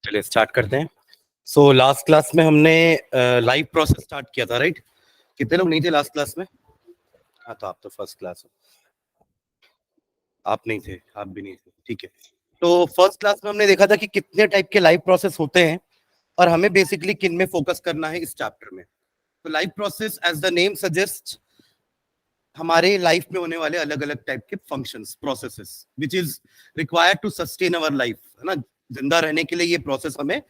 चलिए स्टार्ट करते हैं। सो लास्ट क्लास में हमने लाइव प्रोसेस स्टार्ट किया था, राइट? कितने लोग नहीं थे लास्ट क्लास में? हाँ, तो आप तो फर्स्ट क्लास हो। आप नहीं थे, आप भी नहीं थे, ठीक है। तो फर्स्ट क्लास में हमने देखा था कि कितने टाइप के लाइव प्रोसेस होते हैं और हमें बेसिकली किन में फोकस करना है इस चैप्टर में। तो life process as the name suggest हमारे लाइफ में होने वाले अलग अलग टाइप के functions, processes which is required to sustain our life, है ना। जिंदा रहने के लिए ये प्रोसेस हमें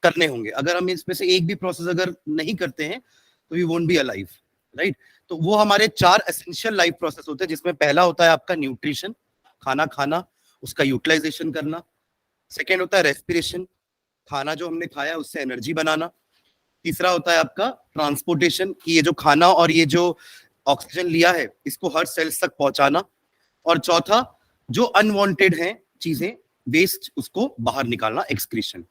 करने होंगे। अगर हम इसमें से एक भी प्रोसेस अगर नहीं करते हैं तो we won't be alive, right. तो वो हमारे 4 एसेंशियल लाइफ प्रोसेस होते हैं, जिसमें पहला होता है आपका न्यूट्रिशन, खाना खाना, उसका यूटिलाइजेशन करना। सेकेंड होता है रेस्पिरेशन, खाना जो हमने खाया उससे एनर्जी बनाना। तीसरा होता है आपका ट्रांसपोर्टेशन, कि ये जो खाना और ये जो ऑक्सीजन लिया है इसको हर सेल्स तक पहुंचाना। और चौथा, जो अनवांटेड है चीजें, वेस्ट, उसको बाहर निकालना, excretion.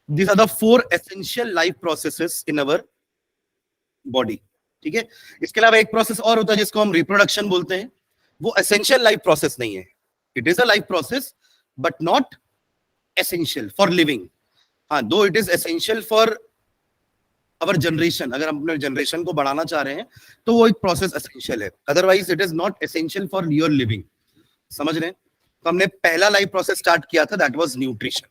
These are the 4 essential life processes in our body, ठीक है। इसके अलावा एक प्रोसेस और होता है जिसको हम रिप्रोडक्शन बोलते हैं। वो एसेंशियल लाइफ प्रोसेस नहीं है, it is a life process but not essential for living. हाँ, दो it is essential for our generation, अगर हम अपने जनरेशन को बढ़ाना चाह रहे हैं तो वो एक प्रोसेस एसेंशियल है, otherwise it is not essential for your living. समझ रहे हैं? तो हमने पहला लाइफ प्रोसेस स्टार्ट किया था, दैट वाज न्यूट्रिशन।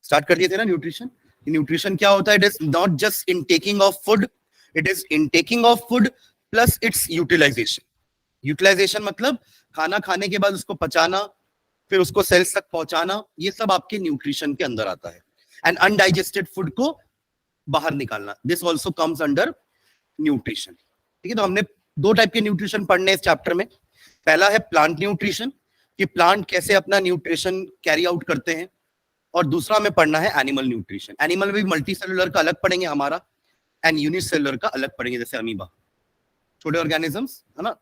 स्टार्ट कर दिए थे ना न्यूट्रिशन। न्यूट्रिशन क्या होता है? It is not just in taking of food, it is in taking of food plus its utilization. Utilization मतलब खाना खाने के बाद उसको पचाना, फिर उसको सेल्स तक पहुंचाना, ये सब आपके न्यूट्रिशन के अंदर आता है। एंड अनडाइजेस्टेड फूड को बाहर निकालना, this also comes under nutrition, ठीक है। तो हमने 2 टाइप के न्यूट्रिशन पढ़ने इस चैप्टर में। पहला है प्लांट न्यूट्रिशन, कि प्लांट कैसे अपना न्यूट्रिशन कैरी आउट करते हैं। और दूसरा हमें पढ़ना है एनिमल न्यूट्रिशन। एनिमल में भी मल्टी सेलुलर का अलग पढ़ेंगे हमारा, एंड यूनिसेलुलर का अलग पढ़ेंगे, जैसे अमीबा, छोटे ऑर्गेनिजम्स, है ना।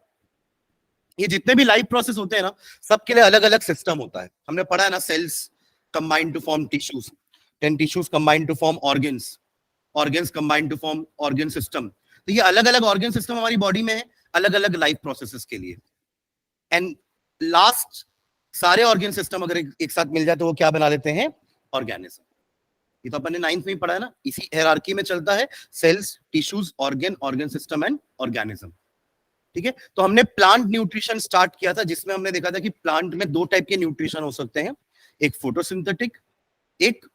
ये जितने भी लाइफ प्रोसेस होते हैं ना, सबके लिए अलग अलग सिस्टम होता है। हमने पढ़ा है ना, cells combine to form tissues, 10 tissues combine to form organs, organs combine to form organ system. तो ये अलग अलग ऑर्गन सिस्टम हमारी बॉडी में है, अलग अलग लाइफ प्रोसेसेस के लिए। एंड लास्ट, सारे ऑर्गन सिस्टम अगर एक साथ मिल जाए तो वो क्या बना लेते हैं? ऑर्गेनिज्म। ये तो अपन ने 9th में ही पढ़ा है ना, इसी हायरार्की में चलता है, cells, tissues, organ, organ system and organism, ठीक है। तो हमने प्लांट न्यूट्रिशन स्टार्ट किया था, जिसमें हमने देखा था कि प्लांट में 2 टाइप के न्यूट्रिशन हो सकते हैं, एक फोटोसिंथेटिक, एक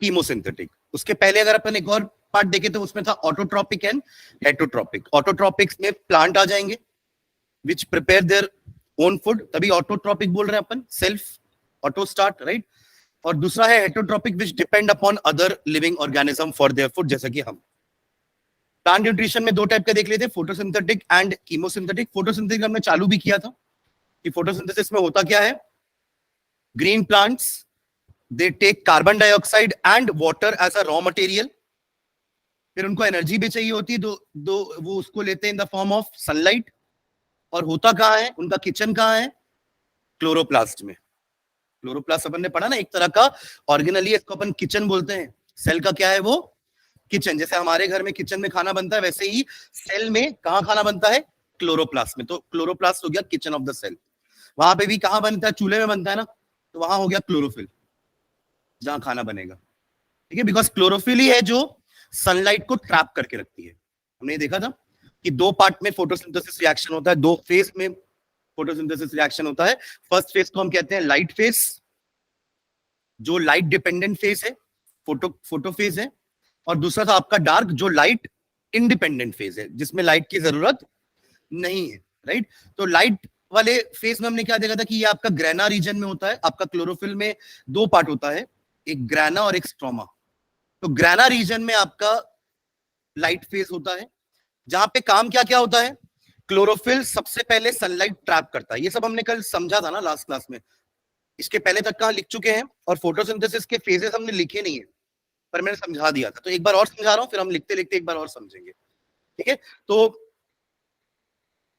कीमोसिंथेटिक। उसके पहले अगर अपन एक और पार्ट देखें तो उसमें था ऑटोट्रॉपिक एंड हेटरोट्रॉपिक। ऑटोट्रॉपिक्स में प्लांट आ जाएंगे विच प्रिपेयर देयर ओन फूड, तभी ऑटोट्रॉपिक बोल रहे हैं अपन, सेल्फ ऑटो स्टार्ट, राइट। और दूसरा है heterotrophic which depend upon other living organism for their food, जैसा कि हम। प्लांट न्यूट्रिशन में 2 टाइप के देख लेते हैं, फोटोसिंथेटिक एंड कीमोसिंथेटिक। फोटोसिंथेटिक हमने चालू भी किया था कि फोटोसिंथेसिस में होता क्या है। Green plants, they take carbon dioxide and water as a raw material, फिर उनको एनर्जी भी चाहिए होती है, दो वो उसको लेते हैं in the form of sunlight. और होता कहाँ है, उनका किचन कहाँ है? क्लोरोप्लास्ट में। क्लोरोप्लास्ट अपन ने पढ़ा ना, एक तरह का ऑर्गेनली, इसको अपन किचन बोलते हैं। सेल का क्या है वो? किचन। जैसे हमारे घर में किचन में खाना बनता है, वैसे ही सेल में कहाँ खाना बनता है? क्लोरोप्लास्ट में। तो क्लोरोप्लास्ट हो गया किचन ऑफ द सेल। वहां पे भी कहाँ बनता है? चूल्हे में बनता है ना, तो वहां हो गया क्लोरोफिल, जहां खाना बनेगा, ठीक है। बिकॉज क्लोरोफिल ही है जो सनलाइट को ट्रैप करके रखती है। हमने देखा था कि 2 पार्ट में फोटोसिंथेसिस रिएक्शन होता है, 2 फेज में फोटोसिंथेसिस रिएक्शन होता है। फर्स्ट फेज को हम कहते हैं लाइट फेज, जो लाइट डिपेंडेंट फेज है, फोटो फेज है। और दूसरा था आपका डार्क, जो लाइट इंडिपेंडेंट फेज है, जिसमें लाइट की जरूरत नहीं है, राइट। तो लाइट वाले फेज में हमने क्या देखा था कि ये आपका ग्रेना रीजन में होता है। आपका क्लोरोफिल में 2 पार्ट होता है, एक ग्रेना और एक स्ट्रोमा। तो ग्रेना रीजन में आपका लाइट फेज होता है, जहां पे काम क्या क्या होता है। क्लोरोफिल सबसे पहले सनलाइट ट्रैप करता है, ये सब हमने कल समझा था ना लास्ट क्लास में। इसके पहले तक का लिख चुके हैं, और फोटोसिंथेसिस के फेजेस हमने लिखे नहीं है, पर मैंने समझा दिया था। तो एक बार और समझा रहा हूं, फिर हम लिखते लिखते एक बार और समझेंगे, ठीक है। तो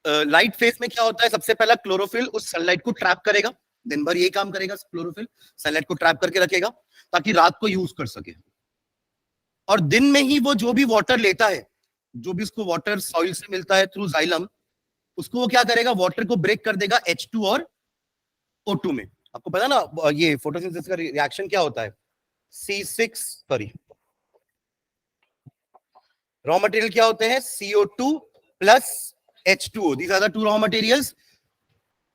लाइट फेज में क्या होता है, सबसे पहला क्लोरोफिल उस सनलाइट को ट्रैप करेगा। दिन भर यही काम करेगा क्लोरोफिल, सनलाइट को ट्रैप करके रखेगा ताकि रात को यूज कर सके। और दिन में ही वो जो भी वाटर लेता है, जो भी उसको वाटर सॉइल से मिलता है थ्रू जाइलम, उसको वो क्या करेगा, वाटर को ब्रेक कर देगा H2 और O2 में। आपको पता ना ये फोटोसिंथेसिस का रिएक्शन क्या होता है, C6 सॉरी रॉ मटेरियल क्या होते हैं? CO2 plus H2O. These are the two raw materials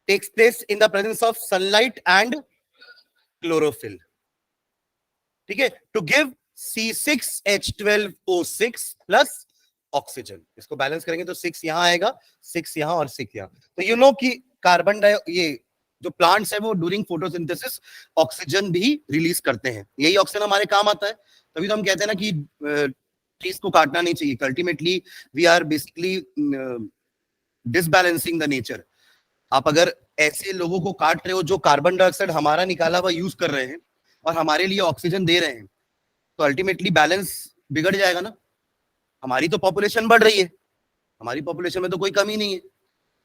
takes place in the presence of sunlight and chlorophyll. ठीक है, to give C6H12O6 plus oxygen. इसको बैलेंस करेंगे तो 6 यहां आएगा, 6 यहां और 6 यहां. तो यू नो कि कार्बन ये जो प्लांट्स है वो ड्यूरिंग फोटोसिंथेसिस ऑक्सीजन भी रिलीज करते हैं. यही ऑक्सीजन हमारे काम आता है. तभी तो हम कहते हैं ना कि ट्रीज को काटना नहीं चाहिए. Ultimately we are basically disbalancing the nature. आप अगर ऐसे लोगों को काट रहे हो जो कार्बन डाइऑक्साइड हमारा निकाला हुआ यूज कर रहे हैं और हमारे लिए ऑक्सीजन दे रहे हैं, तो अल्टीमेटली बैलेंस बिगड़ जाएगा ना. हमारी तो पॉपुलेशन बढ़ रही है, हमारी पॉपुलेशन में तो कोई कमी नहीं है,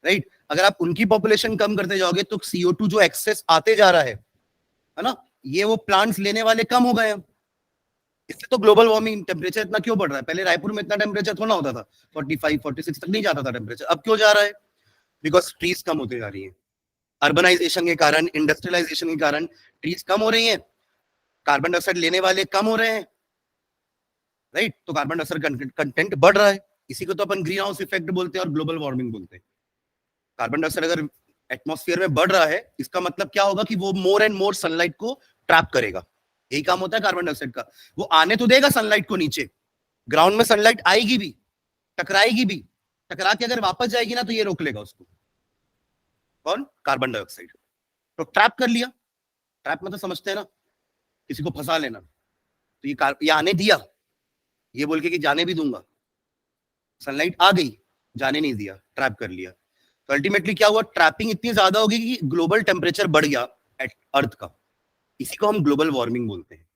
राइट. अगर आप उनकी पॉपुलेशन कम करते जाओगे तो CO2 जो एक्सेस आते जा रहा है ना, ये वो प्लांट्स लेने वाले कम हो गए हैं. इससे तो ग्लोबल वार्मिंग टेम्परेचर इतना क्यों बढ़ रहा है? पहले रायपुर में इतना टेम्परेचर थोड़ा होता था, 45 46 तक नहीं जाता था टेम्परेचर. अब क्यों जा रहा है? बिकॉज ट्रीज कम होते जा रही है. अर्बनाइजेशन के कारण, इंडस्ट्रियलाइजेशन के कारण ट्रीज कम हो रही है, कार्बन डाइऑक्साइड लेने वाले कम हो रहे हैं, राइट. तो कार्बन डाइऑक्साइड कंटेंट बढ़ रहा है. इसी को तो अपन ग्रीन हाउस इफेक्ट बोलते हैं और ग्लोबल वार्मिंग बोलते हैं. कार्बन डाइऑक्साइड अगर एटमॉस्फेयर में बढ़ रहा है, इसका मतलब क्या होगा कि वो मोर एंड मोर सनलाइट को ट्रैप करेगा. यही काम होता है कार्बन डाइऑक्साइड का. वो आने तो देगा सनलाइट को नीचे, ग्राउंड में सनलाइट आएगी भी, टकराएगी भी, टकरा के अगर वापस जाएगी ना तो ये रोक लेगा उसको. कौन? Carbon dioxide. तो ट्रैप कर लिया. ट्रैप मतलब समझते हैं ना, किसी को फंसा लेना. तो ये आने दिया, ये बोल के कि जाने भी दूंगा. सनलाइट आ गई, जाने नहीं दिया, ट्रैप कर लिया. तो अल्टीमेटली क्या हुआ? ट्रैपिंग इतनी ज्यादा होगी कि ग्लोबल टेम्परेचर बढ़ गया अर्थ का. इसी को हम ग्लोबल वार्मिंग बोलते हैं.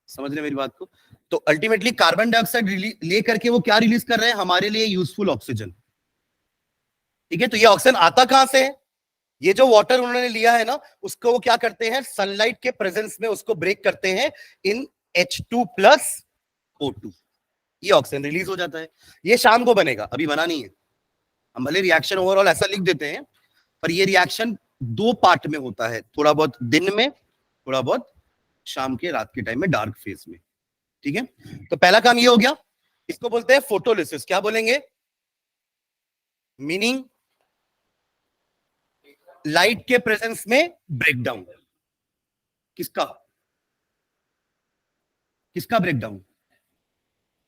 समझ रहे मेरी बात को? तो अल्टीमेटली कार्बन डाइऑक्साइड ले करके वो क्या रिलीज कर रहे हैं? हमारे लिए यूजफुल ऑक्सीजन. ठीक है, तो ये ऑक्सीजन आता कहां से है? ये जो वाटर उन्होंने लिया है ना, उसको वो क्या करते हैं? सनलाइट के प्रेजेंस में उसको ब्रेक करते हैं इन H2 प्लस O2. ये ऑक्सीजन रिलीज हो जाता है. ये शाम को बनेगा, अभी बना नहीं है. हम भले रिएक्शन ओवरऑल ऐसा लिख देते हैं, पर ये रिएक्शन 2 पार्ट में होता है. थोड़ा बहुत दिन में, थोड़ा बहुत शाम के, रात के टाइम में, डार्क फेज में. ठीक है, तो पहला काम ये हो गया. इसको बोलते हैं फोटोलिसिस. क्या बोलेंगे? मीनिंग लाइट के प्रेजेंस में ब्रेकडाउन. किसका? किसका ब्रेकडाउन?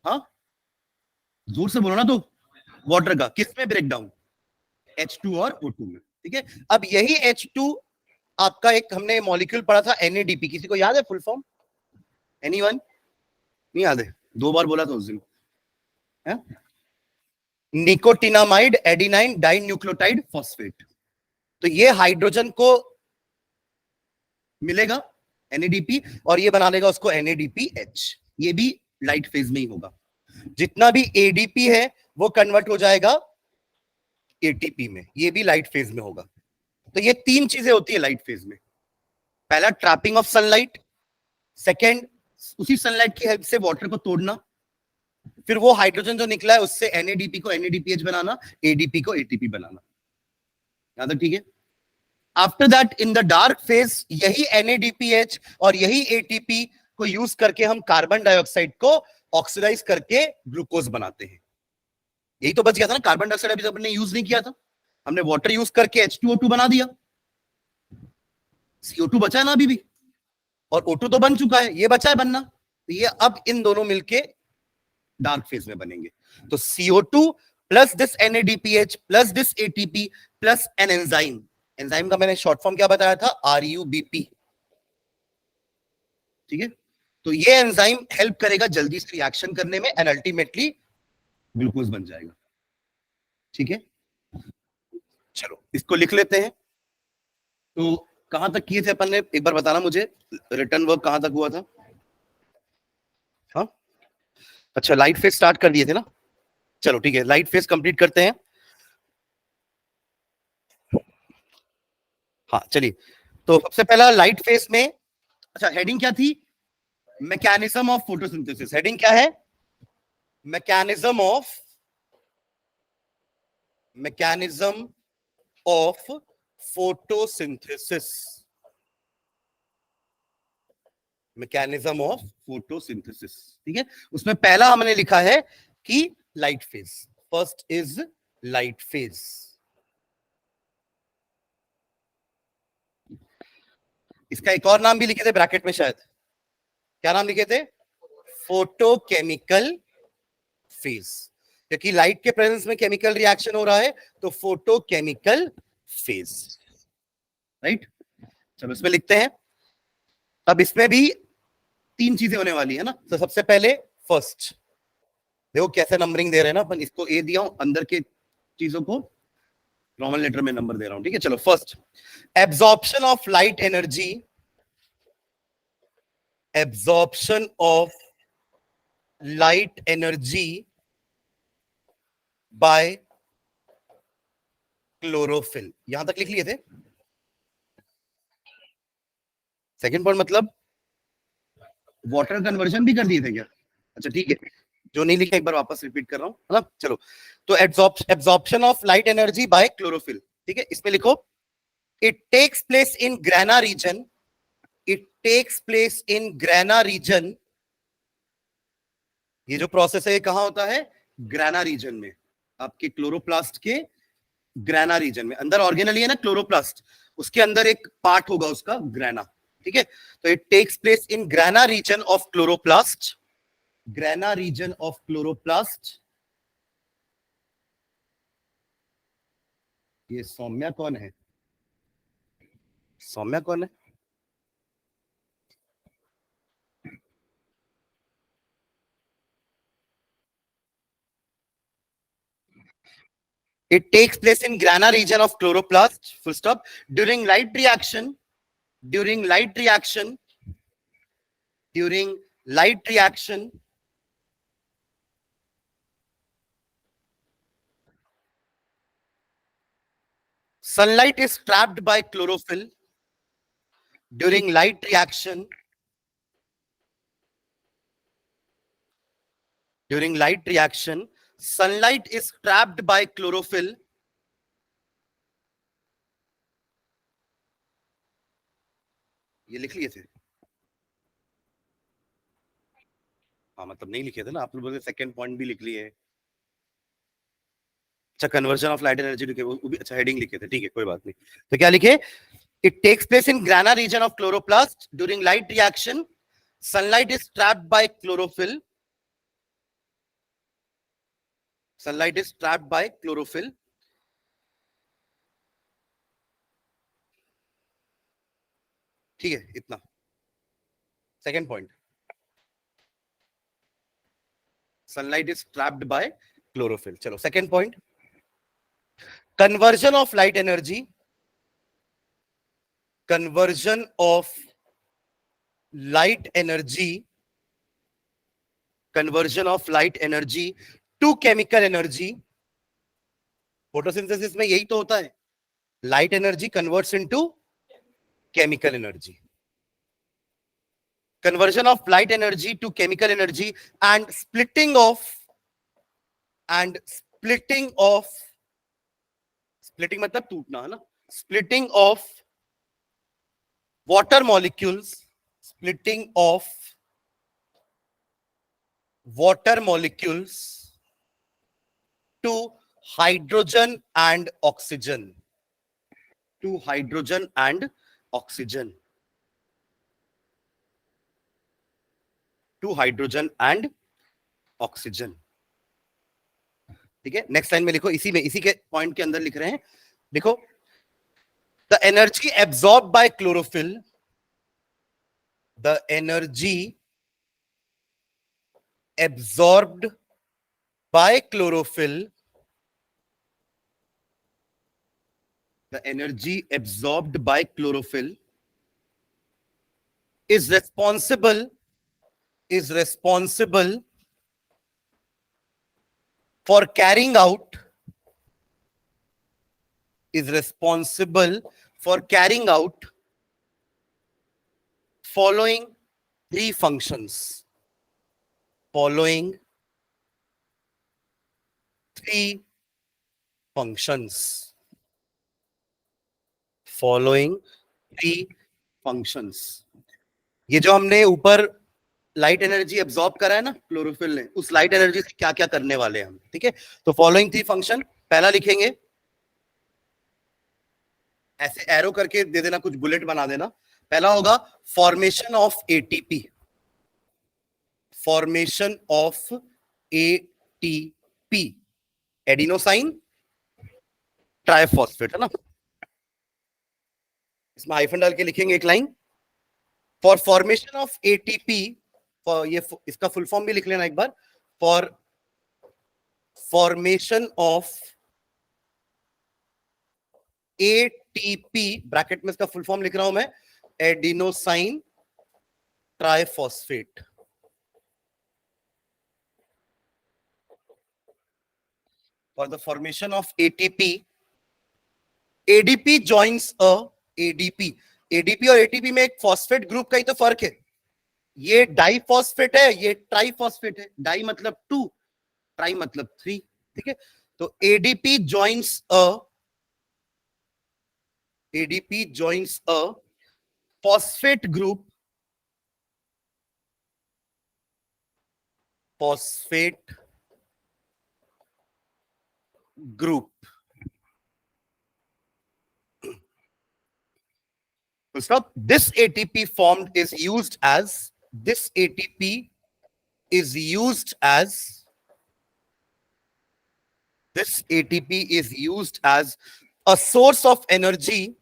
हाँ, जोर से बोलो ना. तो वाटर का किसमें ब्रेकडाउन? H2 और O2 में. ठीक है, अब यही H2 आपका एक हमने मॉलिक्यूल पढ़ा था NADP. किसी को याद है फुल फॉर्म? एनीवन? नहीं याद है? 2 बार बोला था उस दिन. Nicotinamide adenine dinucleotide phosphate. तो ये हाइड्रोजन को मिलेगा NADP और ये बना लेगा उसको NADPH. ये भी लाइट फेज में ही होगा. जितना भी ADP है वो कन्वर्ट हो जाएगा ATP में. ये भी लाइट फेज में होगा. तो ये 3 चीजें होती है लाइट फेज में. पहला ट्रैपिंग ऑफ सनलाइट, सेकेंड उसी सनलाइट की हेल्प से वाटर को तोड़ना, फिर वो हाइड्रोजन जो निकला है उससे NADP को NADPH बनाना, ADP को ATP बनाना. यहां तक ठीक है? After that in the dark phase यही NADPH और यही ATP को यूज करके हम कार्बन डाइऑक्साइड को ऑक्सीडाइज करके ग्लूकोज बनाते हैं. यही तो बच गया था ना. कार्बन डाइऑक्साइड अभी हमने यूज नहीं किया था, हमने वाटर यूज करके H2O2 बना दिया. CO2 बचा है ना अभी भी, और O2 तो बन चुका है, ये बचा है बनना. तो ये अब इन दोनों मिलके डार्क फेज में बनेंगे. तो CO2 plus this NADPH plus this ATP plus an enzyme. Enzyme का मैंने शॉर्ट फॉर्म क्या बताया था? RUBP. ठीक है, तो ये एंजाइम हेल्प करेगा जल्दी से रिएक्शन करने में एंड अल्टीमेटली ग्लूकोज बन जाएगा. ठीक है, चलो इसको लिख लेते हैं. तो कहां तक किए थे अपन ने? एक बार बताना मुझे, रिटर्न वर्क कहां तक हुआ था? हाँ, अच्छा, लाइट फेज स्टार्ट कर दिए थे ना. चलो ठीक है, लाइट फेज कंप्लीट करते हैं. हाँ चलिए, तो सबसे पहला लाइट फेज में, अच्छा हेडिंग क्या थी? Mechanism of photosynthesis. हेडिंग क्या है? Mechanism of photosynthesis. Mechanism of photosynthesis, ठीक है। उसमें पहला हमने लिखा है कि light phase, first is light phase. इसका एक और नाम भी लिखे थे ब्रैकेट में शायद, क्या नाम लिखे थे? फोटोकेमिकल फेज, क्योंकि लाइट के प्रेजेंस में केमिकल रिएक्शन हो रहा है, तो फोटोकेमिकल फेज, राइट। चलो इसमें लिखते हैं। अब इसमें भी तीन चीजें होने वाली है ना। तो सबसे पहले फर्स्ट, देखो कैसे नंबरिंग दे रहे हैं ना अपन, इसको ए दिया हूं, अंदर के चीजों को रोमन लेटर में नंबर दे रहा हूं, ठीक है। चलो first, absorption of light energy, absorption of light energy by chlorophyll, यहां तक लिख लिए थे। सेकंड पॉइंट मतलब वाटर कन्वर्जन भी कर दिए थे क्या? अच्छा ठीक है, जो नहीं लिखा एक बार वापस रिपीट कर रहा हूं, है ना। चलो, तो absorption of light energy by chlorophyll, ठीक है। इसमें लिखो, it takes place in grana region, it takes place in grana region. ये जो प्रोसेस है ये कहां होता है? ग्रेना रीजन में, आपके क्लोरोप्लास्ट के ग्रेना रीजन में। अंदर ऑर्गेनली है ना क्लोरोप्लास्ट, उसके अंदर एक पार्ट होगा उसका ग्रेना, ठीक है। तो it takes place in grana region of chloroplast, grana region of chloroplast. ये सौम्या कौन है? सौम्या कौन है? It takes place in grana region of chloroplast, full stop. During light reaction, during light reaction, during light reaction, sunlight is trapped by chlorophyll. During light reaction, during light reaction, sunlight is trapped by chlorophyll. ये लिख लिए थे? हाँ मतलब नहीं लिखे थे ना आप लोगों ने, सेकंड पॉइंट भी लिख लिए। अच्छा, कन्वर्जन ऑफ लाइट एनर्जी लिखे, वो भी अच्छा हेडिंग लिखे थे, ठीक है कोई बात नहीं। तो क्या लिखे? It takes place in grana region of chloroplast during light reaction, sunlight is trapped by chlorophyll, sunlight is trapped by chlorophyll. ठीक है इतना। Second point, sunlight is trapped by chlorophyll। चलो second point, conversion of light energy, conversion of light energy, conversion of light energy to chemical energy। Photosynthesis में यही तो होता है, light energy converts into chemical energy. Conversion of light energy to chemical energy and splitting of, splitting मतलब टूटना है ना, splitting of water molecules, splitting of water molecules to hydrogen and oxygen, to hydrogen and oxygen, to hydrogen and oxygen। ठीक है, next line में लिखो, इसी में, इसी के पॉइंट के अंदर लिख रहे हैं, देखो, the energy absorb by chlorophyll, the energy absorbed by chlorophyll, the energy absorbed by chlorophyll is responsible for carrying out, is responsible for carrying out following three functions, following three functions, following three functions। ये जो हमने ऊपर light energy absorb करा है ना chlorophyll ने, उस light energy से क्या क्या करने वाले हैं हम, ठीक है। तो फॉलोइंग 3 फंक्शन, पहला लिखेंगे, ऐसे एरो करके दे देना, कुछ बुलेट बना देना। पहला होगा formation of ATP, formation of ATP, adenosine triphosphate, है ना। इसमें हाइफन डाल के लिखेंगे एक line, for formation of ATP, ये इसका फुल फॉर्म भी लिख लेना एक बार, for formation of ATP, bracket में इसका फुल फॉर्म लिख रहा हूं मैं, adenosine triphosphate. For the formation of ATP, ADP joins a ADP, ADP और एटीपी में एक फॉस्फेट ग्रुप का ही तो फर्क है। ये डाइफॉस्फेट है, ये ट्राइफॉस्फेट है। डाई मतलब 2, ट्राई मतलब 3, ठीक है। तो ADP joins a phosphate group, phosphate group, stop. This ATP formed is used as, this ATP is used as, this ATP is used as a source of energy,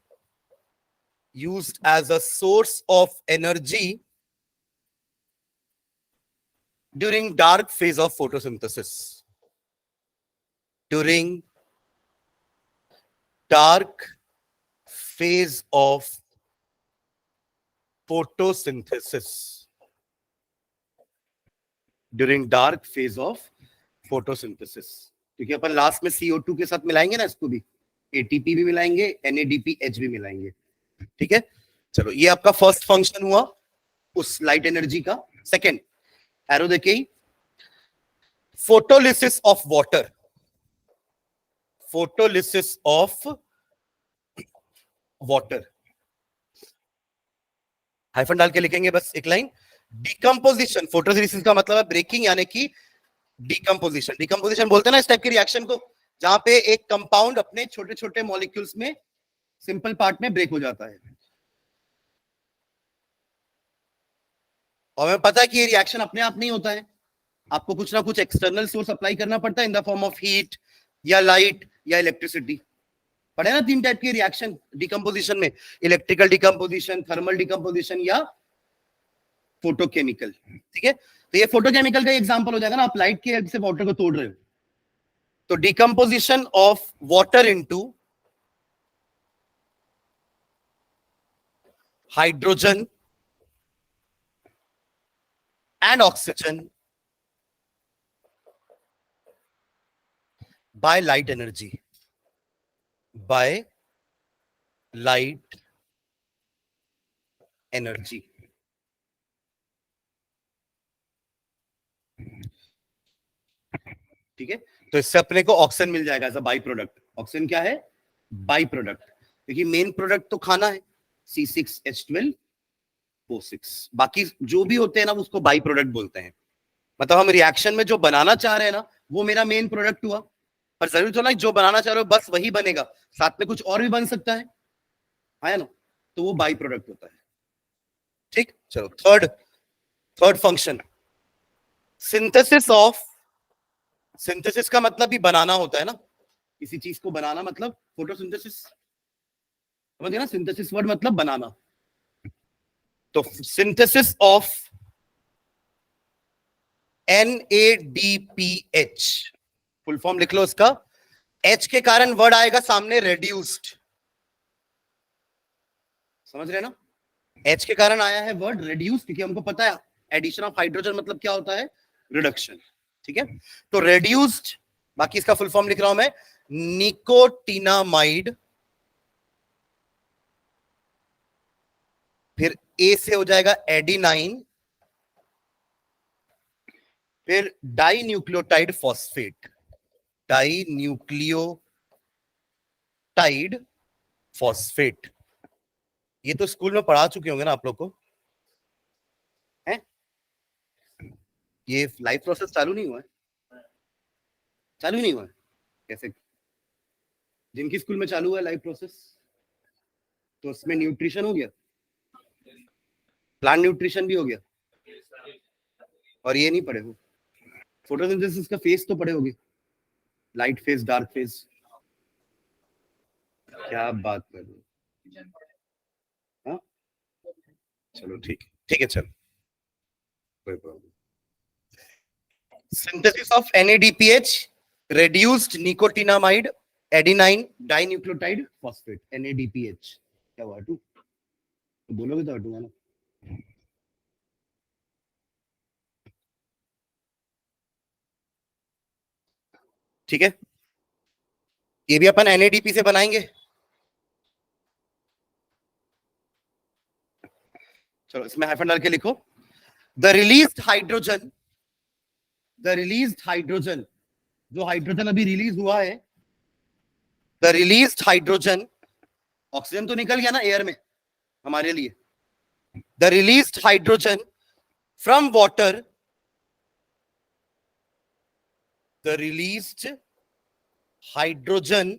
used as a source of energy during dark phase of photosynthesis, during dark phase of photosynthesis, during dark phase of photosynthesis, क्योंकि अपन last में CO2 के साथ मिलाएंगे ना, इसको भी ATP भी मिलाएंगे, NADPH भी मिलाएंगे, ठीक है। चलो, ये आपका फर्स्ट फंक्शन हुआ उस लाइट एनर्जी का। सेकंड, एरो देखिए, photolysis of water, photolysis of water, hyphen डाल के लिखेंगे बस एक लाइन, डिकम्पोजिशन, फोटोलिसिस का मतलब है ब्रेकिंग, यानी कि डिकम्पोजिशन। डिकम्पोजिशन बोलते हैं ना इस टाइप के रिएक्शन को, जहां पे एक कंपाउंड अपने छोटे छोटे मॉलिक्यूल्स में, सिंपल पार्ट में ब्रेक हो जाता है। और हमें पता है कि ये रिएक्शन अपने आप नहीं होता है, आपको कुछ ना कुछ एक्सटर्नल सोर्स अप्लाई करना पड़ता है, in the form of heat या लाइट या इलेक्ट्रिसिटी। पढ़े ना 3 टाइप की रिएक्शन डिकम्पोजिशन में, इलेक्ट्रिकल डिकम्पोजिशन, थर्मल डिकम्पोजिशन या फोटोकेमिकल, ठीक है। तो ये फोटोकेमिकल का एग्जांपल हो जाएगा ना, आप लाइट की हेल्प से वाटर को तोड़ रहे हो। तो decomposition of water into hydrogen and oxygen by light energy, by light energy, ठीक है। तो इससे अपने को ऑक्सीजन मिल जाएगा as a by product. Oxygen क्या है? बाई प्रोडक्ट, क्योंकि मेन प्रोडक्ट तो खाना है, C6H12O6, बाकी जो भी होते हैं ना उसको बाई प्रोडक्ट बोलते हैं। मतलब हम रिएक्शन में जो बनाना चाह रहे हैं ना, वो मेरा मेन प्रोडक्ट हुआ, पर जरूरी तो ना जो बनाना चाह रहे हो बस वही बनेगा, साथ में कुछ और भी बन सकता है ना, तो वो बाई प्रोडक्ट होता है, ठीक। चलो, third function, synthesis of, synthesis का मतलब भी बनाना होता है ना, किसी चीज को बनाना मतलब फोटोसिंथेसिस, समझ गए ना, सिंथेसिस वर्ड मतलब बनाना। तो synthesis of NADPH, full form लिख लो इसका, H के कारण वर्ड आएगा सामने रेड्यूस्ड, समझ रहे ना, H के कारण आया है वर्ड रेड्यूस, क्योंकि हमको पता है एडिशन ऑफ हाइड्रोजन मतलब क्या होता है? रिडक्शन, ठीक है। तो रेड्यूस्ड, बाकी इसका फुल फॉर्म लिख रहा हूं मैं, निकोटिनामाइड, फिर ए से हो जाएगा एडिनाइन, फिर dinucleotide phosphate, dinucleotide phosphate. ये तो स्कूल में पढ़ा चुके होंगे ना आप लोग को, ये लाइफ प्रोसेस चालू नहीं हुआ है, चालू नहीं हुआ है कैसे? जिनकी स्कूल में चालू हुआ है लाइफ प्रोसेस, तो उसमें न्यूट्रिशन हो गया, प्लांट न्यूट्रिशन भी हो गया, और ये नहीं पढ़े हो? फोटोसिंथेसिस का फेज तो पढ़े होगे, लाइट फेज, डार्क फेज। क्या बात कर रहे हो? हाँ, चलो ठीक है, ठीक है, चलो, कोई problem. Synthesis of NADPH, reduced nicotinamide adenine dinucleotide phosphate, NADPH। क्या हुआ टू? तो बोलोगे तो हटूंगा ना। ठीक है, ये भी अपन NADP से बनाएंगे। चलो इसमें हाइफन डाल के लिखो, the released hydrogen, the released hydrogen, जो हाइड्रोजन अभी रिलीज हुआ है, द रिलीज्ड हाइड्रोजन, ऑक्सीजन तो निकल गया ना एयर में हमारे लिए, the released hydrogen from water, the released hydrogen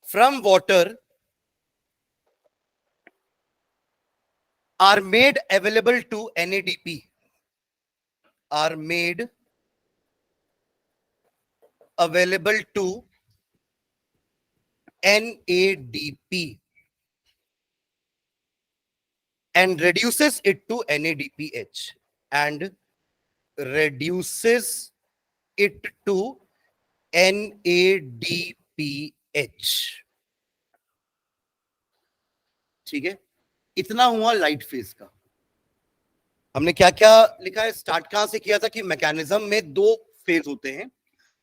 from water are made available to NADP, are made available to NADP and reduces it to NADPH, and reduces it to NADPH। ठीक है, इतना हुआ light phase का। हमने क्या क्या लिखा है, स्टार्ट कहां से किया था कि मैकेनिज्म में दो फेज होते हैं,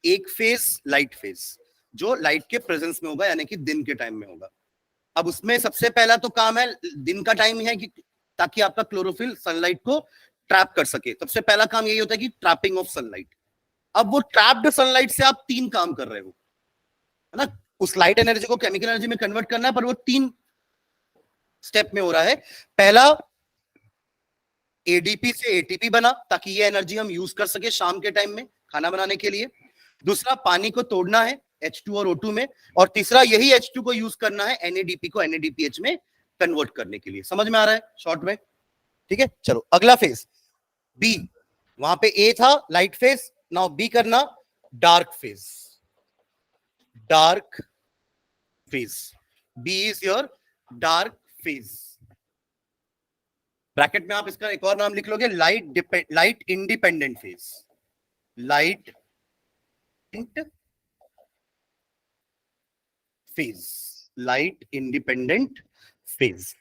एक फेज लाइट फेज जो लाइट के प्रेजेंस में होगा, यानी कि दिन के टाइम में होगा। अब उसमें सबसे पहला तो काम है, दिन का टाइम है कि ताकि आपका क्लोरोफिल सनलाइट को ट्रैप कर सके, सबसे पहला काम यही होता है कि ट्रैपिंग ऑफ सनलाइट। अब वो ट्रैप्ड सनलाइट से आप तीन काम कर रहे हो, है ना, उस लाइट एनर्जी को केमिकल एनर्जी में कन्वर्ट करना है, पर वो तीन स्टेप में हो रहा है। पहला, एडीपी से एटीपी बना ताकि ये एनर्जी हम यूज कर सके शाम के टाइम में खाना बनाने के लिए। दूसरा, पानी को तोड़ना है H2 और O2 में, और तीसरा यही H2 को यूज करना है NADP को NADPH में कन्वर्ट करने के लिए। समझ में आ रहा है शॉर्ट में? ठीक है, चलो अगला फेज बी, वहां पे ए था लाइट फेज, नाउ बी करना dark phase, dark phase, B is your dark phase. Bracket में आप इसका एक और नाम लिख लोगे, light independent phase, light phase, light independent phase.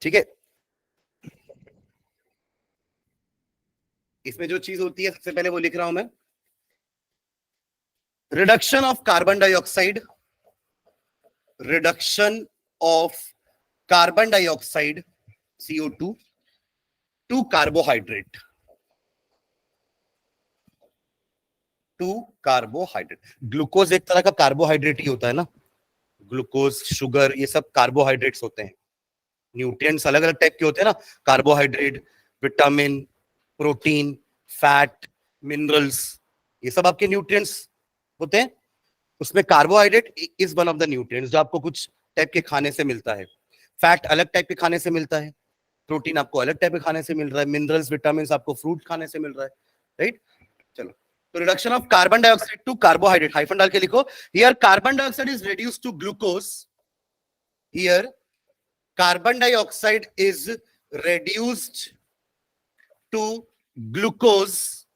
ठीक है, इसमें जो चीज होती है सबसे पहले वो लिख रहा हूं मैं, reduction of carbon dioxide, reduction of carbon dioxide CO2 to carbohydrate, to carbohydrate. Glucose एक तरह का कार्बोहाइड्रेट ही होता है ना, ग्लूकोज, शुगर, ये सब कार्बोहाइड्रेट्स होते हैं। न्यूट्रिएंट्स अलग अलग टाइप के होते हैं ना, carbohydrate, vitamin, protein, fat, minerals, ये सब आपके न्यूट्रिएंट्स होते हैं। उसमें carbohydrate is one of the nutrients जो आपको कुछ टाइप के खाने से मिलता है। फैट अलग टाइप के खाने से मिलता है, प्रोटीन आपको अलग टाइप के खाने से मिल रहा है, मिनरल्स, विटामिन आपको फ्रूट खाने से मिल रहा है, राइट। चलो, तो reduction of carbon dioxide to carbohydrate, hyphen डाल के लिखो, here carbon dioxide is reduced to glucose, here carbon dioxide is reduced to glucose,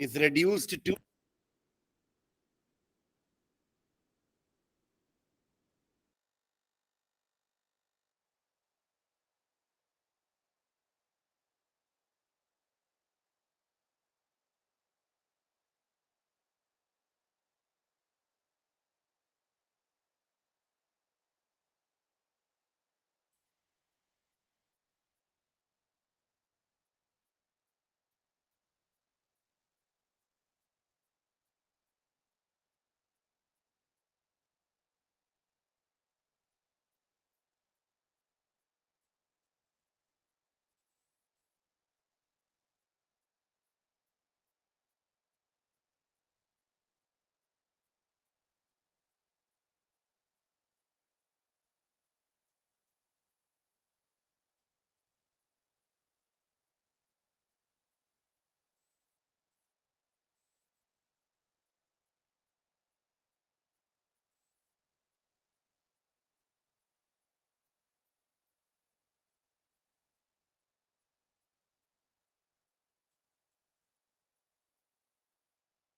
is reduced to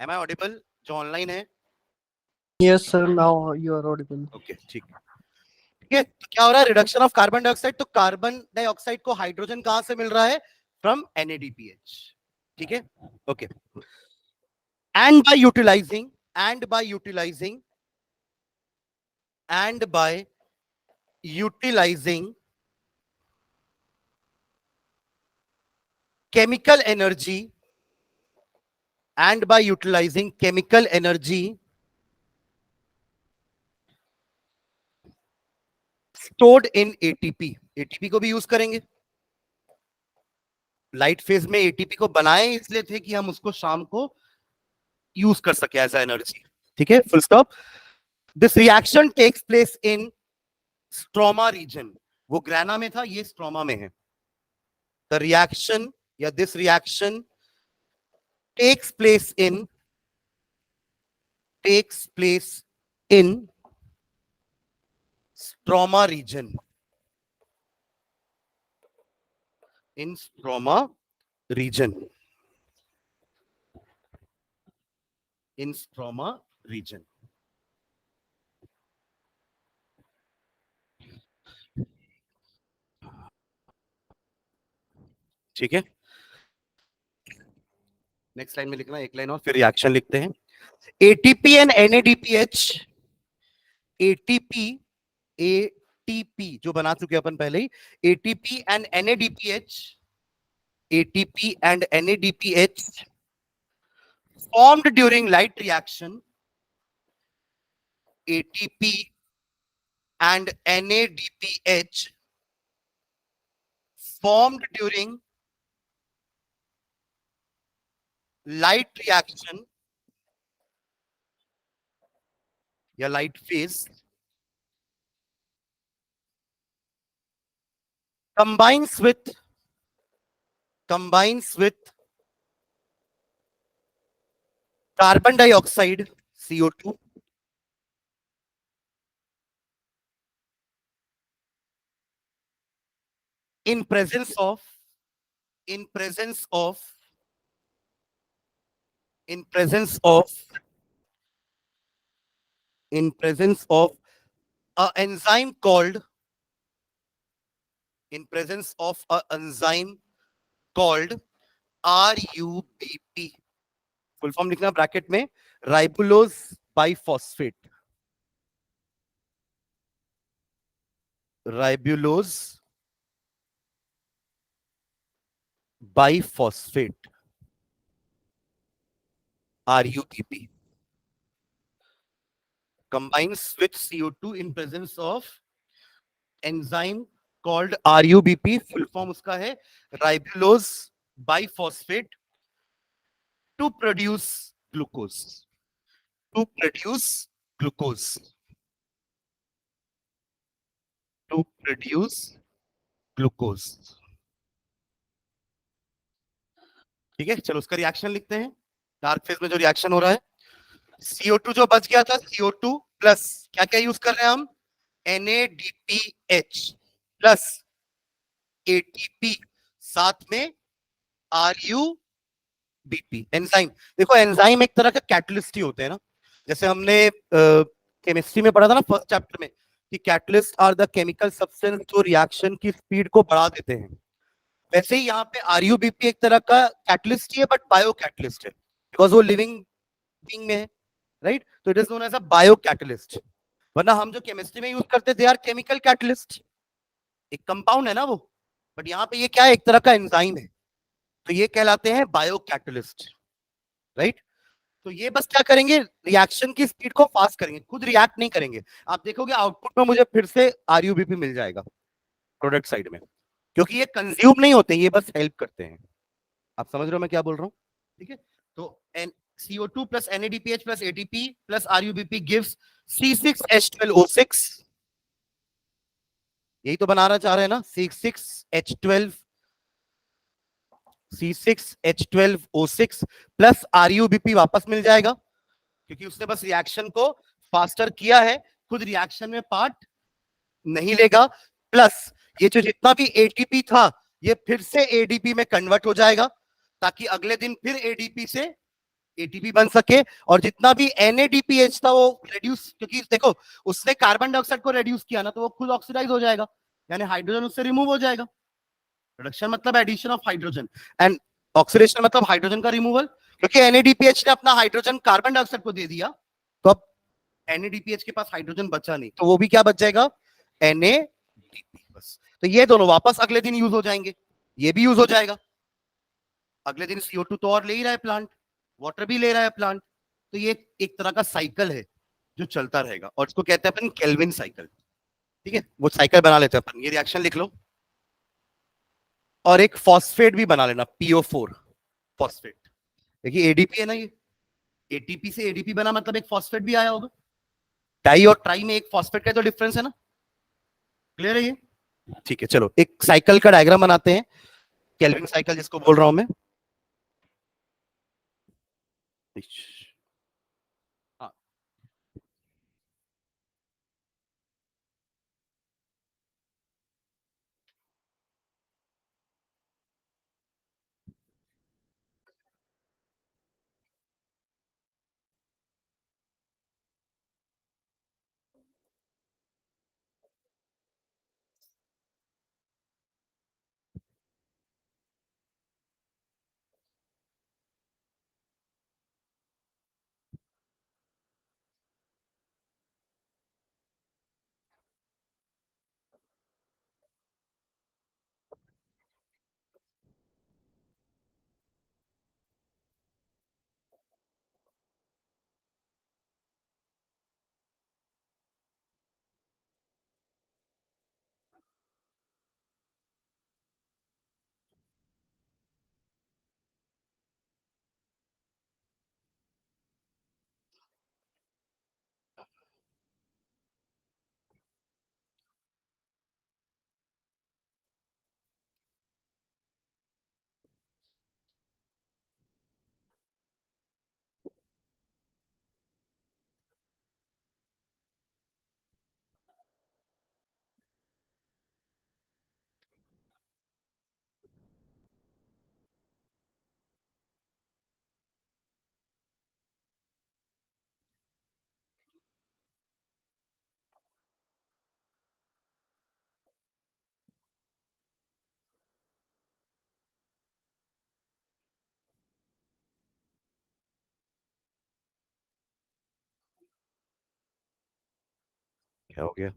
am I audible? जो ऑनलाइन है? Yes, sir. Now you are audible. Okay, ठीक है। तो क्या हो रहा है, रिडक्शन ऑफ कार्बन डाइऑक्साइड, तो कार्बन डाइऑक्साइड को हाइड्रोजन कहां से मिल रहा है? From NADPH। ठीक है, okay. And by utilising and by utilising and by utilising chemical energy and by utilizing chemical energy stored in ATP, ATP को भी यूज करेंगे। लाइट फेज में ATP को बनाए इसलिए थे कि हम उसको शाम को यूज कर सके एज एनर्जी। ठीक है, full stop. This reaction takes place in stroma region. वो ग्राना में था, ये स्ट्रोमा में है। द रिएक्शन या this reaction takes place in stroma region, in stroma region, in stroma region। ठीक है, नेक्स्ट लाइन में लिखना, एक लाइन और फिर रिएक्शन लिखते हैं। ATP and NADPH, ATP ATP जो बना चुके अपन पहले ही, ATP and NADPH, ATP and NADPH formed during light reaction, ATP and NADPH formed during light reaction या light phase combines with carbon dioxide CO2 in presence of a enzyme called RUBP। Full form लिखना bracket में, ribulose biphosphate, ribulose biphosphate, RUBP combines with CO2 in presence of enzyme called RUBP। Full form उसका है ribulose biphosphate to produce glucose, to produce glucose, to produce glucose। ठीक है, चलो उसका reaction लिखते हैं। डार्क फेज में जो रिएक्शन हो रहा है, CO2 जो बच गया था, CO2 प्लस क्या क्या यूज कर रहे हैं हम, NADPH प्लस ATP, साथ में RUBP एंजाइम। देखो एंजाइम एक तरह का कैटलिस्ट ही होते हैं ना, जैसे हमने केमिस्ट्री में पढ़ा था ना फर्स्ट चैप्टर में कि catalyst are the chemical substance जो रिएक्शन की स्पीड को बढ़ा देते हैं। वैसे ही यहाँ पे RUBP एक तरह का कैटलिस्ट ही है, बट बायो कैटलिस्ट है, बिकॉज वो लिविंग बीइंग में है, राइट? तो it is known as a bio catalyst. वरना हम जो केमिस्ट्री में यूज करते थे यार केमिकल कैटलिस्ट, एक कंपाउंड है ना वो, बट यहाँ पे ये क्या है, एक तरह का एंजाइम है, तो ये कहलाते हैं बायो कैटलिस्ट, राइट? तो ये बस क्या करेंगे, रिएक्शन की स्पीड को फास्ट करेंगे, खुद रिएक्ट नहीं करेंगे। आप देखोगे आउटपुट में मुझे फिर से RUBP मिल जाएगा प्रोडक्ट साइड में, क्योंकि ये कंज्यूम नहीं होते, ये बस हेल्प करते हैं। आप समझ रहे हो मैं क्या बोल रहा हूँ? ठीक है, तो CO2 plus NADPH plus ATP plus RUBP gives C6H12O6। यही तो बनाना चाह रहे हैं ना, C6H12O6 प्लस RUBP वापस मिल जाएगा, क्योंकि उसने बस रिएक्शन को फास्टर किया है, खुद रिएक्शन में पार्ट नहीं लेगा। प्लस ये जो जितना भी ATP था ये फिर से ADP में कन्वर्ट हो जाएगा, ताकि अगले दिन फिर ADP से एटीपी बन सके, और जितना भी NADPH था वो रेड्यूस, क्योंकि देखो उसने कार्बन डाइऑक्साइड को रेड्यूस किया ना, तो वो खुद ऑक्सीडाइज हो जाएगा, यानी हाइड्रोजन उससे रिमूव हो जाएगा। रिडक्शन मतलब addition of hydrogen, and oxidation मतलब हाइड्रोजन का रिमूवल। क्योंकि NADPH ने अपना हाइड्रोजन कार्बन डाइऑक्साइड को दे दिया, तो अब NADPH के पास हाइड्रोजन बचा नहीं, तो वो भी क्या बच जाएगा, NADP बस। तो ये दोनों वापस अगले दिन यूज हो जाएंगे, ये भी यूज हो जाएगा। अगले दिन CO2 तो और ले ही रहा है प्लांट, वाटर भी ले रहा है प्लांट, तो ये एक तरह का साइकिल है जो चलता रहेगा, और इसको कहते हैं अपन केल्विन साइकिल। ठीक है, वो साइकिल बना लेते हैं अपन, ये रिएक्शन लिख लो। और एक फॉस्फेट भी बना लेना, PO4 फॉस्फेट। देखिए ADP है ना ये, ATP से ADP बना, मतलब एक फॉस्फेट भी आया होगा। डाई और ट्राई में एक फॉस्फेट का तो डिफरेंस है ना, क्लियर है ये? ठीक है, चलो एक साइकिल का डायग्राम बनाते हैं, केल्विन साइकिल जिसको बोल रहा हूं मैं। हाँ, क्या हो गया?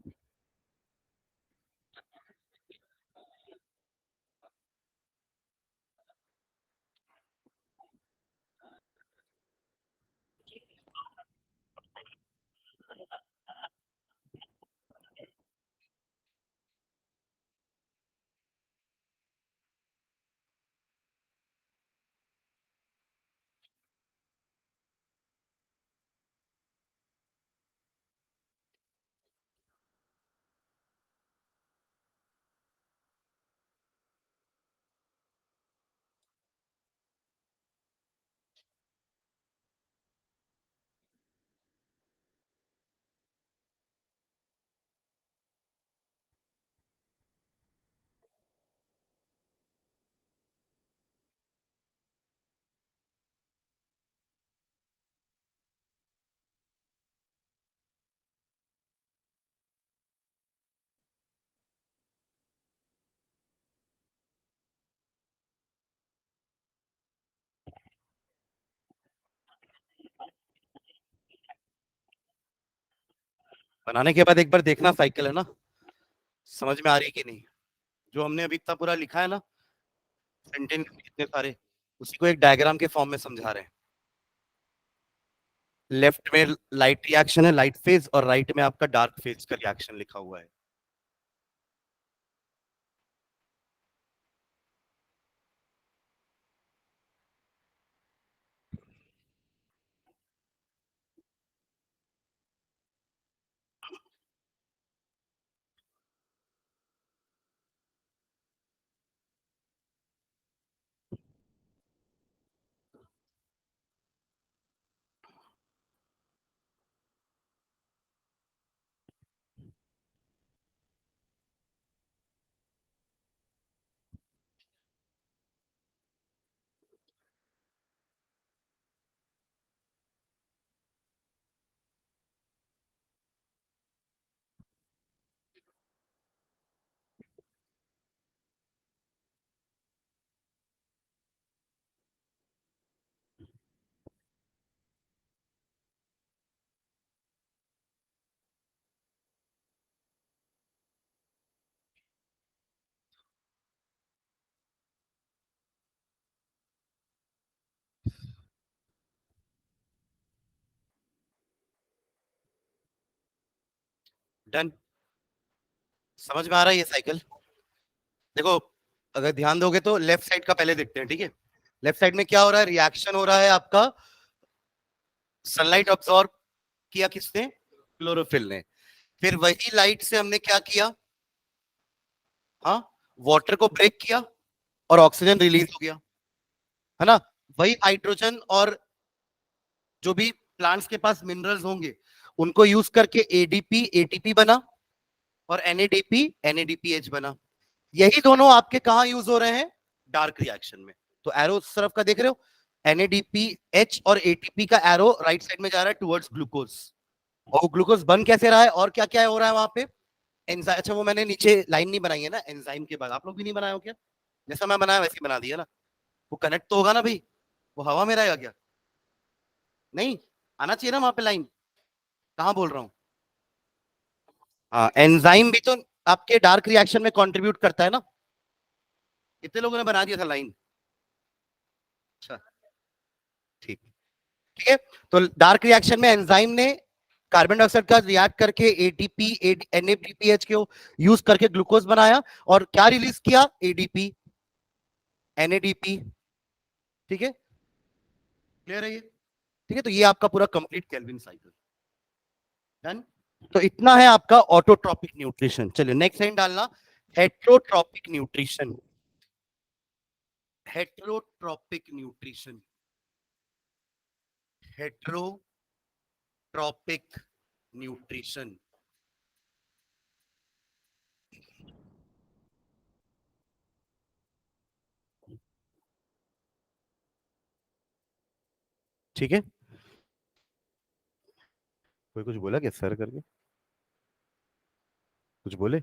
बनाने के बाद एक बार देखना साइकिल है ना, समझ में आ रही है कि नहीं? जो हमने अभी इतना पूरा लिखा है ना, सेंटेंस इतने सारे, उसी को एक डायग्राम के फॉर्म में समझा रहे हैं। लेफ्ट में लाइट रिएक्शन है, लाइट फेज, और राइट में आपका डार्क फेज का रिएक्शन लिखा हुआ है। डन, समझ में आ रहा है ये साइकिल? देखो अगर ध्यान दोगे तो लेफ्ट साइड का पहले देखते हैं, ठीक है? लेफ्ट साइड में क्या हो रहा है? रिएक्शन हो रहा है आपका, सनलाइट अब्सॉर्ब किया किसने? क्लोरोफिल ने। फिर वही लाइट से हमने क्या किया? हाँ, वाटर को ब्रेक किया और ऑक्सीजन रिलीज हो गया, है ना? वही हाइड्रोजन और जो भी प्लांट्स के पास मिनरल्स होंगे उनको यूज करके एडीपी एटीपी बना और एनएडीपी एनएडीपीएच बना। यही दोनों आपके कहां यूज हो रहे हैं? डार्क रिएक्शन में। तो एरो उस तरफ का देख रहे हो, एनएडीपीएच और एटीपी का एरो राइट साइड में जा रहा है टुवर्ड्स ग्लूकोज। और ग्लूकोज बन कैसे रहा है और क्या क्या हो रहा है वहां पे? एंजाइम। अच्छा वो मैंने नीचे लाइन नहीं बनाई है ना एंजाइम के बाद, आप लोग भी नहीं बनाए हो क्या? जैसा मैं बनाया वैसे ही बना दिया ना। वो कनेक्ट तो होगा ना भाई, वो हवा में रहेगा क्या? नहीं, आना चाहिए ना वहां पे लाइन। कहां बोल रहा हूँ? हाँ, एंजाइम भी तो आपके डार्क रिएक्शन में कंट्रीब्यूट करता है ना। कितने लोगों ने बना दिया था लाइन? अच्छा, ठीक, ठीक है। तो डार्क रिएक्शन में एंजाइम ने कार्बन डाइऑक्साइड का रिएक्ट करके एटीपी एनएडीपीएच को यूज करके ग्लूकोज बनाया और क्या रिलीज किया? ADP NADP. ठीक है, क्लियर है ये? ठीक है, तो ये आपका पूरा कंप्लीट केल्विन साइकिल डन। तो इतना है आपका ऑटोट्रॉपिक न्यूट्रिशन। चलिए नेक्स्ट लाइन डालना, heterotrophic nutrition. Heterotrophic nutrition, heterotrophic nutrition. ठीक है, कोई कुछ बोला क्या सर करके? कुछ बोले?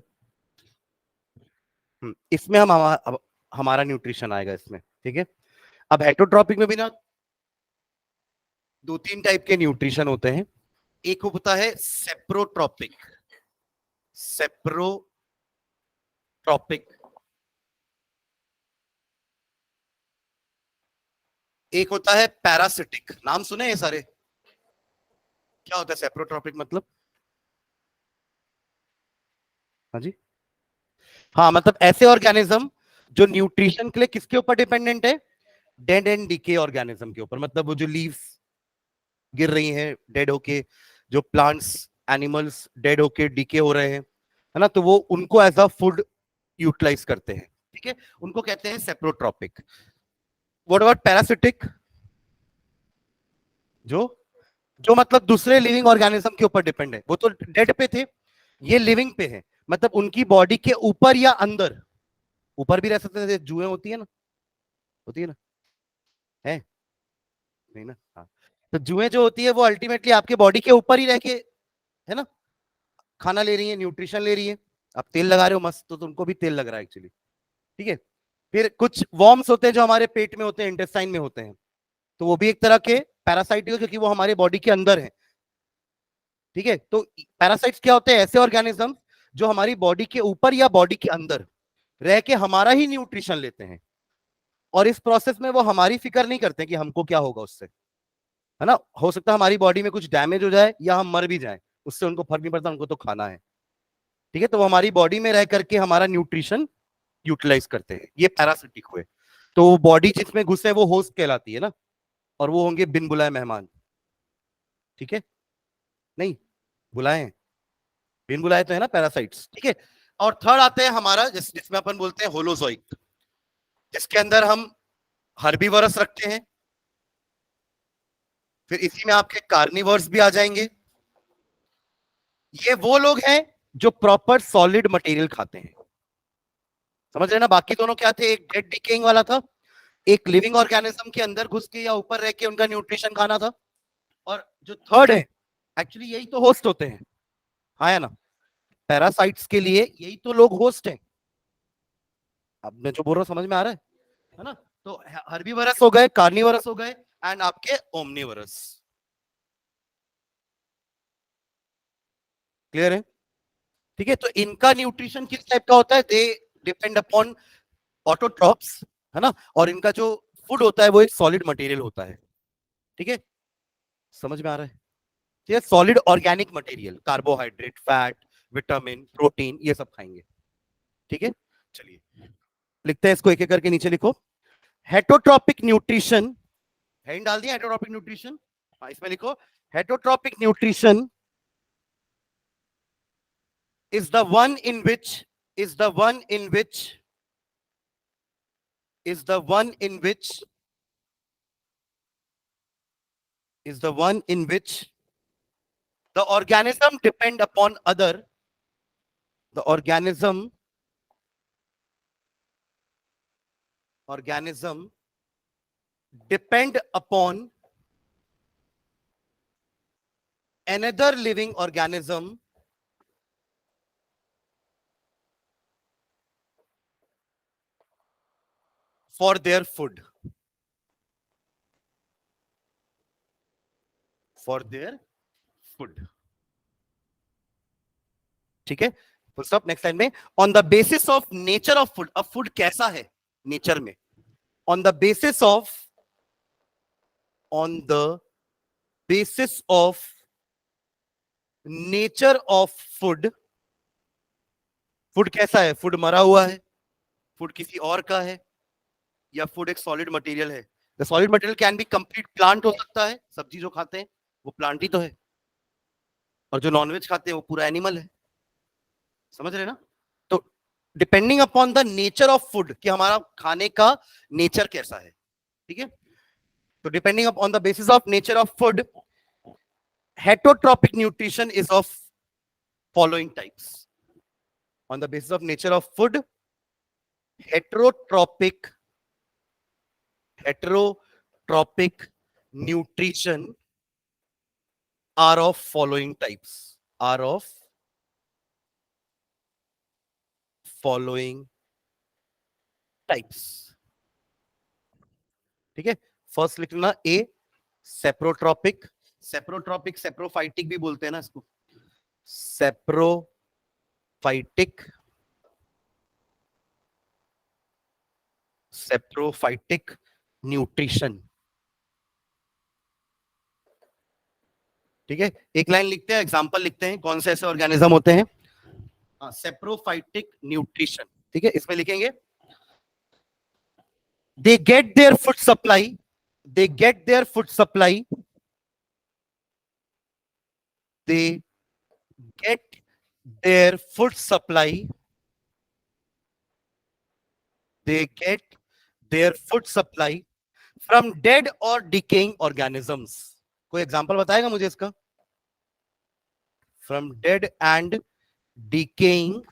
इसमें हम अब हमारा न्यूट्रिशन आएगा इसमें, ठीक है? अब हेटरोट्रॉपिक में भी ना दो तीन टाइप के न्यूट्रिशन होते हैं। एक होता है सेप्रोट्रॉपिक, सेप्रोट्रॉपिक। एक होता है पैरासिटिक। नाम सुने ये सारे? क्या होता है सेप्रोट्रॉपिक मतलब? हाँ जी, हाँ मतलब ऐसे ऑर्गेनिज्म जो न्यूट्रिशन के लिए किसके ऊपर डिपेंडेंट है? डेड एंड डीके ऑर्गेनिज्म के ऊपर। मतलब वो जो लीव्स गिर रही हैं डेड होके, जो प्लांट्स एनिमल्स डेड होके डीके हो रहे हैं, है ना, तो वो उनको एज अ फूड यूटिलाइज करते हैं, ठीक है? उनको कहते हैं सेप्रोट्रॉपिक। What about parasitic? जो जो मतलब दूसरे लिविंग ऑर्गेनिज्म के ऊपर डिपेंड है। वो तो डेड पे थे, ये लिविंग पे है, मतलब उनकी बॉडी के ऊपर या अंदर। ऊपर भी रह सकते हैं, जैसे जुएं होती है ना, होती है ना, है नहीं ना? हाँ, तो जुएं जो होती है वो अल्टीमेटली आपके बॉडी के ऊपर ही रह के, है ना, खाना ले रही है, न्यूट्रिशन ले रही है। आप तेल लगा रहे हो मस्त, तो तुमको भी तेल लग रहा है एक्चुअली, ठीक है? फिर कुछ वॉर्म्स होते हैं जो हमारे पेट में होते हैं, इंटेस्टाइन में होते हैं, तो वो भी एक तरह के पैरासाइट है क्योंकि वो हमारे बॉडी के अंदर है, ठीक है? तो पैरासाइट्स क्या होते हैं? ऐसे ऑर्गेनिज्म जो हमारी बॉडी के ऊपर या बॉडी के अंदर रह के हमारा ही न्यूट्रिशन लेते हैं, और इस प्रोसेस में वो हमारी फिक्र नहीं करते कि हमको क्या होगा उससे, है ना? हो सकता है हमारी बॉडी में कुछ डैमेज हो जाए या हम मर भी जाए, उससे उनको फर्क नहीं पड़ता, उनको तो खाना है, ठीक है? तो वो हमारी बॉडी में रह करके हमारा न्यूट्रिशन यूटिलाइज करते हैं। ये पैरासिटिक हुए। तो बॉडी जिसमें घुसे वो होस्ट कहलाती है ना, और वो होंगे बिन बुलाए मेहमान, ठीक है? नहीं, बुलाए हैं, बिन बुलाए तो है ना पैरासाइट्स, ठीक है? और थर्ड आते हैं हमारा जिसमें अपन बोलते हैं होलोजोइक, जिसके अंदर हम हर्बीवरस रखते हैं। फिर इसी में आपके कार्निवर्स भी आ जाएंगे। ये वो लोग हैं जो प्रॉपर सॉलिड मटेरियल खाते हैं, समझ रहे ना? बाकी दोनों क्या थे? एक डेड डिकेइंग वाला था, एक लिविंग ऑर्गेनिज्म के अंदर घुस के या ऊपर रह के उनका न्यूट्रिशन खाना था, और जो थर्ड है एक्चुअली यही तो होस्ट होते हैं, हाँ या ना? पैरासाइट्स के लिए यही तो लोग होस्ट हैं। अब मैं जो बोल रहा हूँ समझ में आ रहा है ना? तो हर्बीवरस हो गए, कार्निवरस हो गए, एंड आपके ओमनीवरस। क्लियर है? ठीक है, तो इनका न्यूट्रिशन किस टाइप का होता है? दे डिपेंड अपॉन ऑटोट्रॉप्स, है ना? और इनका जो फूड होता है वो एक सॉलिड मटेरियल होता है, ठीक है? समझ में आ रहा है? ठीक है, solid organic material, carbohydrate, fat, vitamin, protein, ये सब खाएंगे। ठीक है, चलिए लिखते हैं इसको एक एक करके, नीचे लिखो। हेटरोट्रॉपिक न्यूट्रिशन, हेडिंग डाल दिया हेटरोट्रॉपिक न्यूट्रिशन। हाँ, इसमें लिखो heterotrophic nutrition is the one in which is the one in which is the one in which is the one in which the organism depend upon other, the organism depend upon another living organism for their food, for their food। ठीक है, full stop. Next line में, on the basis of nature of food, अब food कैसा है nature में, on the basis of nature of food, food कैसा है, food मरा हुआ है, फूड किसी और का है, या फूड एक सॉलिड मटेरियल है। The solid material can be complete plant हो सकता है, सब्जी जो खाते हैं वो प्लांट ही तो है, और जो नॉनवेज खाते हैं वो पूरा एनिमल है। समझ रहे ना? तो depending upon the nature of food, कि हमारा खाने का नेचर कैसा है। ठीक है, तो depending upon the basis of nature of food, heterotropic nutrition is of following types. On the basis of nature of food, heterotropic nutrition are of following types, are of following types। ठीक है, first लिख लेना ए, saprotrophic, saprotrophic saprophytic भी बोलते हैं ना इसको, saprophytic nutrition. ठीक है, एक लाइन लिखते हैं, एग्जांपल लिखते हैं, कौन से ऐसे ऑर्गेनिज्म होते हैं। Saprophytic nutrition. ठीक है, इसमें लिखेंगे they get their food supply they get their food supply from dead or decaying organisms। कोई एग्जांपल बताएगा मुझे इसका? from dead and decaying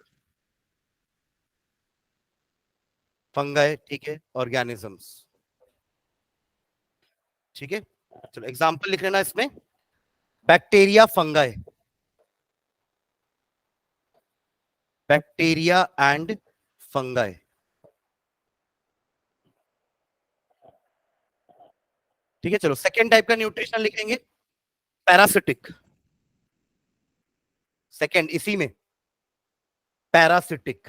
fungi, ठीक है, ऑर्गेनिजम्स। ठीक है, चलो एग्जांपल लिख लेना इसमें, bacteria, fungi, bacteria and fungi. ठीक है, चलो सेकेंड टाइप का न्यूट्रिशन लिखेंगे, पैरासिटिक। सेकेंड इसी में पैरासिटिक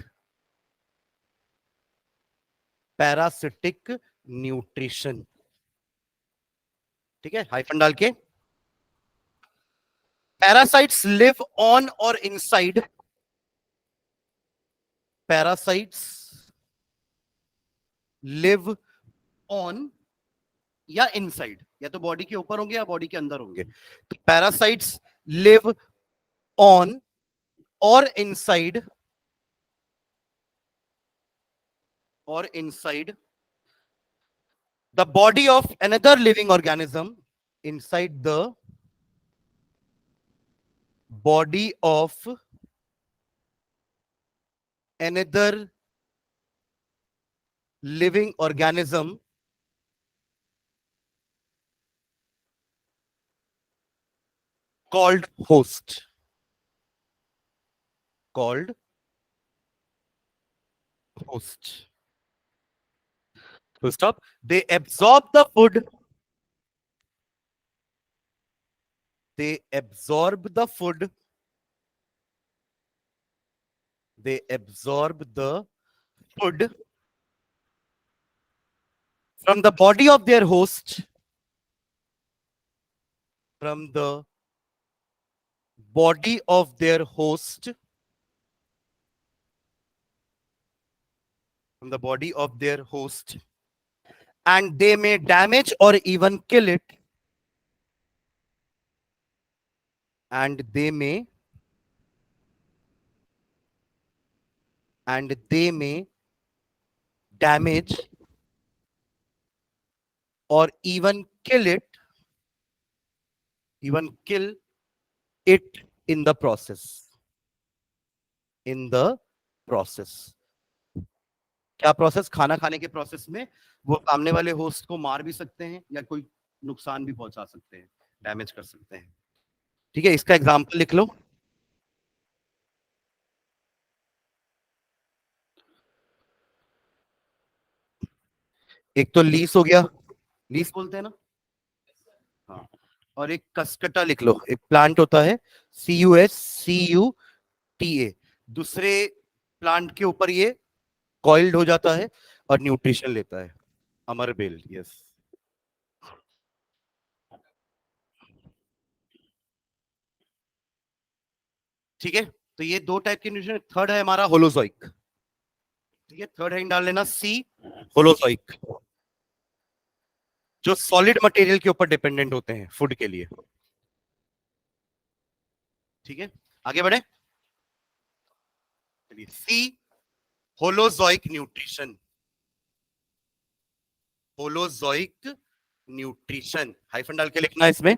न्यूट्रिशन। ठीक है, हाइफन डाल के, पैरासाइट्स लिव ऑन और इनसाइड, पैरासाइट्स लिव ऑन या इनसाइड, या तो बॉडी के ऊपर होंगे या बॉडी के अंदर होंगे। तो पैरासाइट्स लिव ऑन और inside the body of another living organism, inside the body of another living organism called host, full stop। they absorb the food from the body of their host, from the body of their host from the body of their host, and they may damage or even kill it, and they may damage or even kill it, even kill it in the process. In the process. क्या process? खाना खाने के process में वो सामने वाले host को मार भी सकते हैं या कोई नुकसान भी पहुंचा सकते हैं, डैमेज कर सकते हैं. ठीक है, इसका एग्जांपल लिख लो. एक तो लीस हो गया, लीस बोलते हैं ना. हाँ. और एक कसकटा लिख लो. एक प्लांट होता है CUSCUTA. दूसरे प्लांट के ऊपर ये कॉइल्ड हो जाता है और न्यूट्रिशन लेता है. अमरबेल. यस. ठीक है, तो ये दो टाइप के न्यूट्रिशन. थर्ड है हमारा होलोजोइक. ठीक है, थर्ड हैंड डाल लेना C, होलोजोइक, जो सॉलिड मटेरियल के ऊपर डिपेंडेंट होते हैं फूड के लिए. ठीक है, आगे बढ़े. C, holozoic nutrition. Holozoic nutrition hyphen डाल के लिखना है इसमें.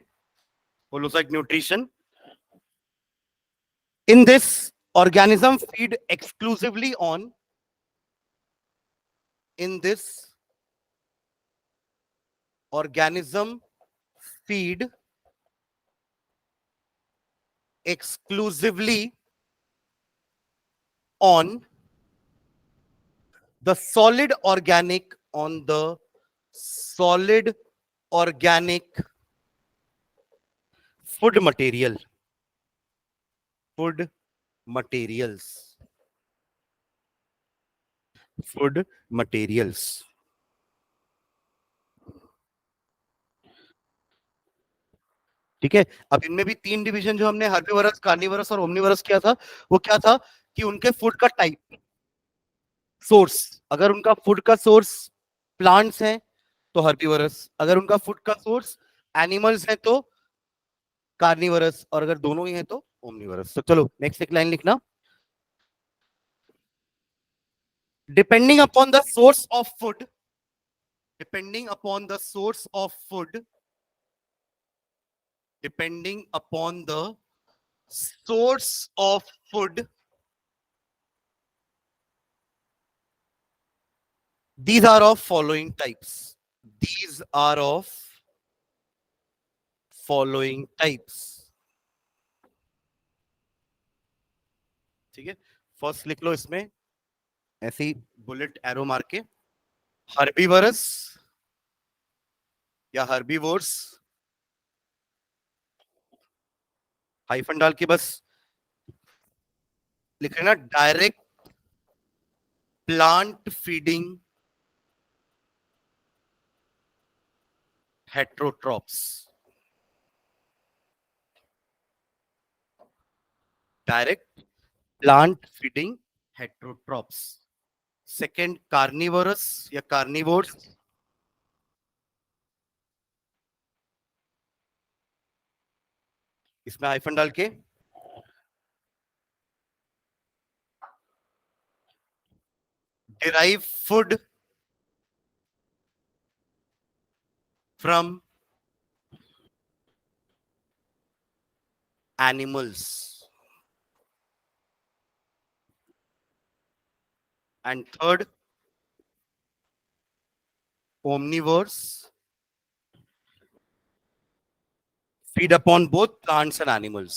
Holozoic nutrition. In this, organism feed exclusively on. In this, organism feed exclusively on the solid organic, on the solid organic food material. Food materials. Food materials. ठीक है, अब इनमें भी तीन डिवीजन जो हमने हर्बीवरस, कार्निवरस और ओमनिवरस किया था, वो क्या था कि उनके फूड का टाइप, सोर्स. अगर उनका फूड का सोर्स प्लांट्स हैं तो हर्बीवरस, अगर उनका फूड का सोर्स एनिमल्स है तो कार्निवरस, और अगर दोनों ही हैं तो ओमनिवरस. तो चलो नेक्स्ट एक लाइन लिखना. Depending upon the source of food, depending upon the source of food, depending upon the source of food, these are of following types. These are of following types. ठीक है, फर्स्ट लिख लो इसमें ऐसी bullet arrow मार के. Herbivores या herbivores, hyphen डाल के बस लिख लेना. Direct plant feeding heterotrophs. Direct plant feeding heterotrophs. Second carnivorous या कार्निवोर्स, इसमें हाइफन डाल के derive food from animals. And third, omnivores feed upon both plants and animals.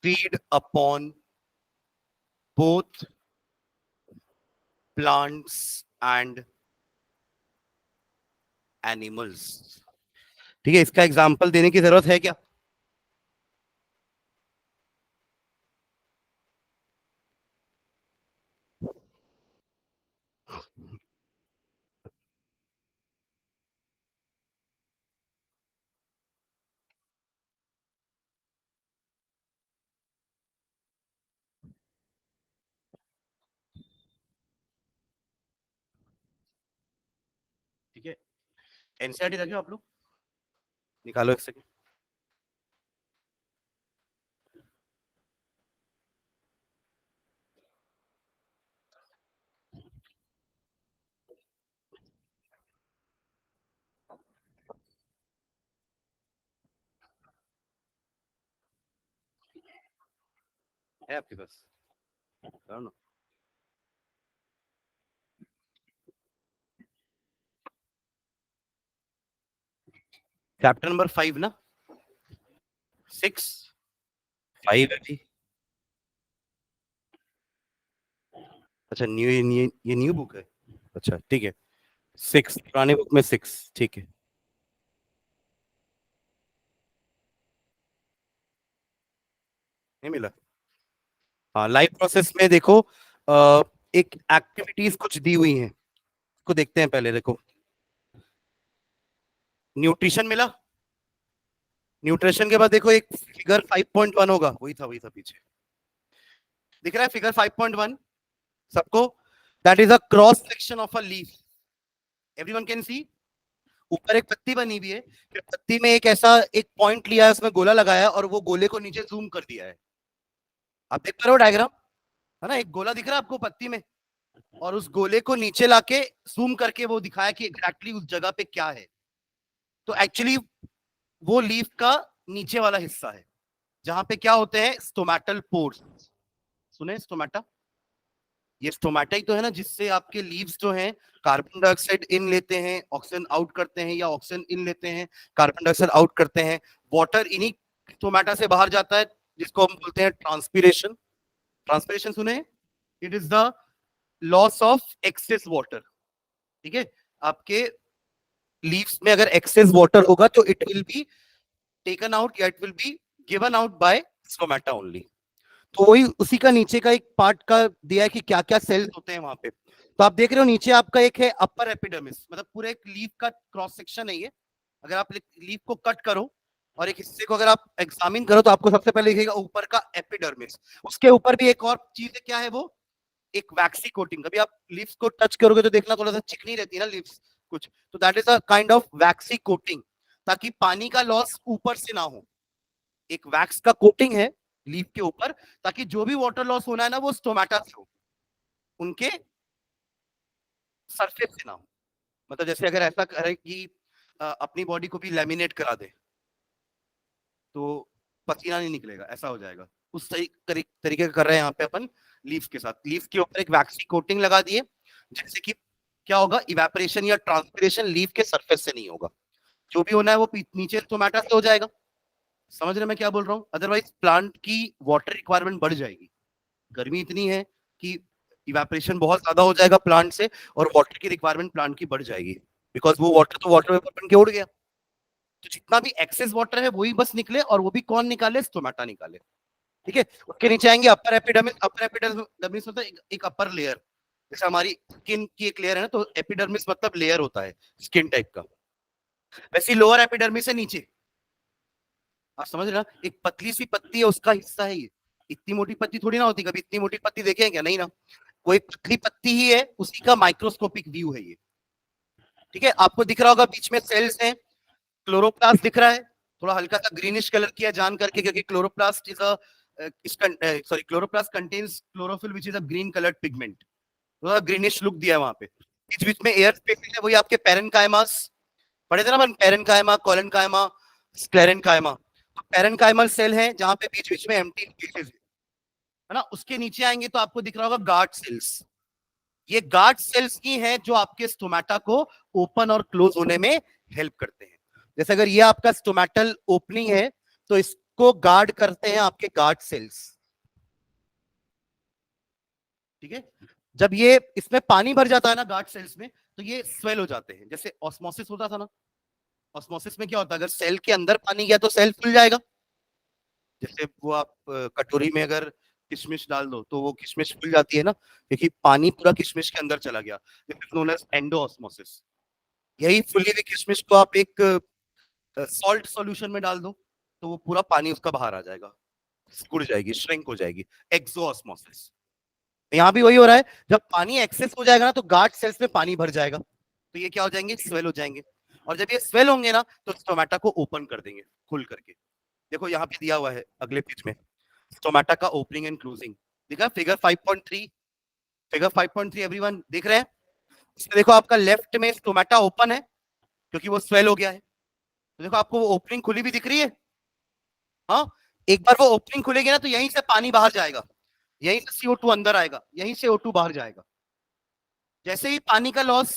Feed upon both plants and animals. ठीक है, इसका example देने की जरूरत है क्या? ठीक है, एनसीईआरटी रखे हो आप लोग, निकालो एक सेकंड। है आपके पास? चैप्टर नंबर 5 ना, 6 5 है जी। अच्छा, ये न्यू बुक है, अच्छा ठीक है। 6, पुराने बुक में 6, ठीक है। नहीं मिला? हाँ, लाइफ प्रोसेस में देखो एक एक्टिविटीज कुछ दी हुई हैं, को देखते हैं पहले। देखो, न्यूट्रिशन मिला, न्यूट्रिशन के बाद देखो एक फिगर 5.1 होगा, वही था पीछे, दिख रहा है फिगर 5.1 सबको? That is a cross section of a leaf, everyone can see. ऊपर एक पत्ती बनी हुई है, फिर पत्ती में एक ऐसा एक पॉइंट लिया है, उसमें गोला लगाया है और वो गोले को नीचे जूम कर दिया है। आप देख पा रहे हो डायग्राम, है ना? एक गोला दिख रहा है आपको पत्ती में, और उस गोले को नीचे लाके जूम करके वो दिखाया कि एग्जैक्टली उस जगह पे क्या है। तो एक्चुअली वो लीफ का नीचे वाला हिस्सा है, जहां पे क्या होते हैं, स्टोमेटल पोर्स। सुने स्टोमेटा? ये स्टोमेटा ही तो है ना, जिससे आपके लीव्स जो हैं कार्बन डाइऑक्साइड इन लेते हैं, ऑक्सीजन आउट करते हैं, या ऑक्सीजन इन लेते हैं, कार्बन डाइऑक्साइड आउट करते हैं। वाटर इन्हीं स्टोमेटा से बाहर जाता है, जिसको हम बोलते हैं ट्रांसपीरेशन। ट्रांसपीरेशन सुने? It is the loss of excess water. ठीक है, आपके लीव्स में अगर एक्सेस वाटर होगा तो it will be taken out, या it will be given out by stomata only. तो वही उसी का नीचे का एक पार्ट का दिया है कि क्या क्या सेल्स होते हैं वहां पे। तो आप देख रहे हो नीचे आपका एक है अपर एपिडर्मिस, मतलब पूरे एक लीफ का क्रॉस सेक्शन है ये। अगर आप लीफ को कट करो और एक हिस्से को अगर आप एग्जामिन करो तो आपको सबसे पहले दिखेगा ऊपर का एपिडर्मिस। उसके ऊपर भी एक और चीज है, क्या है वो? एक वैक्सी कोटिंग। कभी आप लीव्स को टच करोगे तो देखना थोड़ा सा चिकनी रहती है ना लीव्स कुछ, तो that is a kind of vaccine coating, ताकि पानी का लॉस ऊपर से ना हो। एक वैक्स का कोटिंग है लीफ के ऊपर, ताकि जो भी वाटर लॉस होना है ना वो स्टोमेटा से हो, उनके सरफेस से ना हो। मतलब जैसे अगर ऐसा करे कि अपनी बॉडी को भी लेमिनेट करा दे तो पसीना नहीं निकलेगा, ऐसा हो जाएगा। उस तरीके का कर रहे हैं यहाँ पे अपन लीफ के साथ। लीफ के ऊपर एक वैक्सी कोटिंग लगा दिए, जैसे कि क्या होगा, इवेपोरेशन या ट्रांसपिरेशन लीफ के सरफेस से नहीं होगा। जो भी होना है वो नीचे स्टोमेटा से हो जाएगा। समझ रहे मैं क्या बोल रहा हूँ? अदरवाइज प्लांट की वाटर रिक्वायरमेंट बढ़ जाएगी। गर्मी इतनी है कि इवेपोरेशन बहुत ज्यादा हो जाएगा प्लांट से, और वाटर की रिक्वायरमेंट प्लांट की बढ़ जाएगी, बिकॉज वो वाटर तो वाटर वेपर बन के उड़ गया। तो जितना भी एक्सेस वाटर है वही बस निकले, और वो भी कौन निकाले? स्टोमेटा निकाले। ठीक है, उसके नीचे आएंगे अपर एपिडर्मिस। अपर एपिडर्मिस होता है एक अपर लेयर, जैसे हमारी स्किन की एक लेयर है ना, तो एपिडर्मिस मतलब लेयर होता है स्किन टाइप का। वैसे लोअर एपिडर्मिस है नीचे। आप समझ रहे ना, एक पतली सी पत्ती है, उसका हिस्सा है ये। इतनी मोटी पत्ती थोड़ी ना होती, कभी इतनी मोटी पत्ती देखे हैं क्या? नहीं ना। कोई पतली पत्ती ही है, उसी का माइक्रोस्कोपिक व्यू है ये। ठीक है, आपको दिख रहा होगा बीच में सेल्स हैं, क्लोरोप्लास्ट दिख रहा है, थोड़ा हल्का सा ग्रीनिश कलर किया जान करके, क्योंकि chloroplast is a chloroplast contains chlorophyll which is a green coloured pigment. थोड़ा ग्रीनिश लुक दिया है वहां पे। बीच बीच में एयर स्पेस है, वही आपके पेरेन्काइमास पढ़े थे ना अपन, पेरेन्काइमा, कोलेनकाइमा, स्क्लेरेन्काइमा। तो पेरेन्काइमल सेल है जहां पे बीच बीच में एम्प्टी स्पेसेस है ना। उसके नीचे आएंगे तो आपको दिख रहा होगा गार्ड सेल्स। ये गार्ड सेल्स की हैं जो आपके स्टोमेटा को ओपन और क्लोज होने में हेल्प करते हैं। जैसे अगर ये आपका स्टोमेटल ओपनिंग है तो इसको गार्ड करते हैं आपके गार्ड सेल्स। ठीक है, जब ये इसमें पानी भर जाता है ना गार्ड सेल्स में, तो ये स्वेल हो जाते हैं। जैसे ऑस्मोसिस होता था ना, ऑस्मोसिस में क्या होता है, अगर सेल के अंदर पानी गया तो सेल फूल जाएगा। जैसे वो आप कटोरी में अगर किशमिश डाल दो तो वो किशमिश फूल जाती है ना, क्योंकि पानी पूरा किशमिश के अंदर चला गया। This is known as endosmosis. यही फुली हुई किशमिश को आप एक सॉल्ट सॉल्यूशन में डाल दो तो वो पूरा पानी उसका बाहर आ जाएगा, सिकुड़ जाएगी, श्रिंक हो जाएगी, एक्सोऑस्मोसिस। यहाँ भी वही हो रहा है, जब पानी एक्सेस हो जाएगा ना तो गार्ड सेल्स में पानी भर जाएगा, तो ये क्या हो जाएंगे, स्वेल हो जाएंगे। और जब ये स्वेल होंगे ना तो स्टोमेटा को ओपन कर देंगे खुल करके। देखो यहाँ पे दिया हुआ है अगले पेज में स्टोमेटा का ओपनिंग एंड क्लोजिंग, देखा फिगर 5.3, फिगर 5.3 एवरीवन देख रहे हैं। इसमें देखो आपका लेफ्ट में स्टोमेटा ओपन है क्योंकि वो स्वेल हो गया है। तो देखो आपको वो ओपनिंग खुली भी दिख रही है। हाँ, एक बार वो ओपनिंग खुलेगी ना तो यहीं से पानी बाहर जाएगा, यहीं से CO2 अंदर आएगा, यहीं से O2 बाहर जाएगा। जैसे ही पानी का लॉस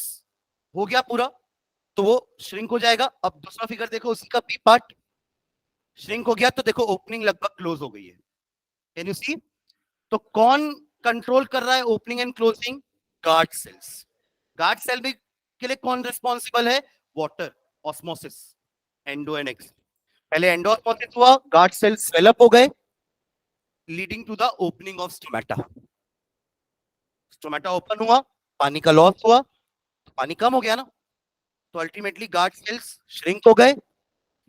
हो गया पूरा तो वो श्रिंक हो जाएगा। अब दूसरा फिगर देखो, उसी का बी पार्ट श्रिंक हो गया तो देखो ओपनिंग लगभग क्लोज हो गई है। Can you see? तो कौन कंट्रोल कर रहा है opening and closing? Guard cells. Guard cell भी के लिए कौन रिस्पॉन्सिबल है? Water, osmosis, endo and ex. पहले एंडो ऑस्मोसिस हुआ, गार्ड सेल स्वेलअप हो गए, leading to the opening of stomata. Stomata open हुआ, पानी का लॉस हुआ, पानी कम हो गया ना, तो अल्टीमेटली गार्ड सेल्स श्रिंक हो गए,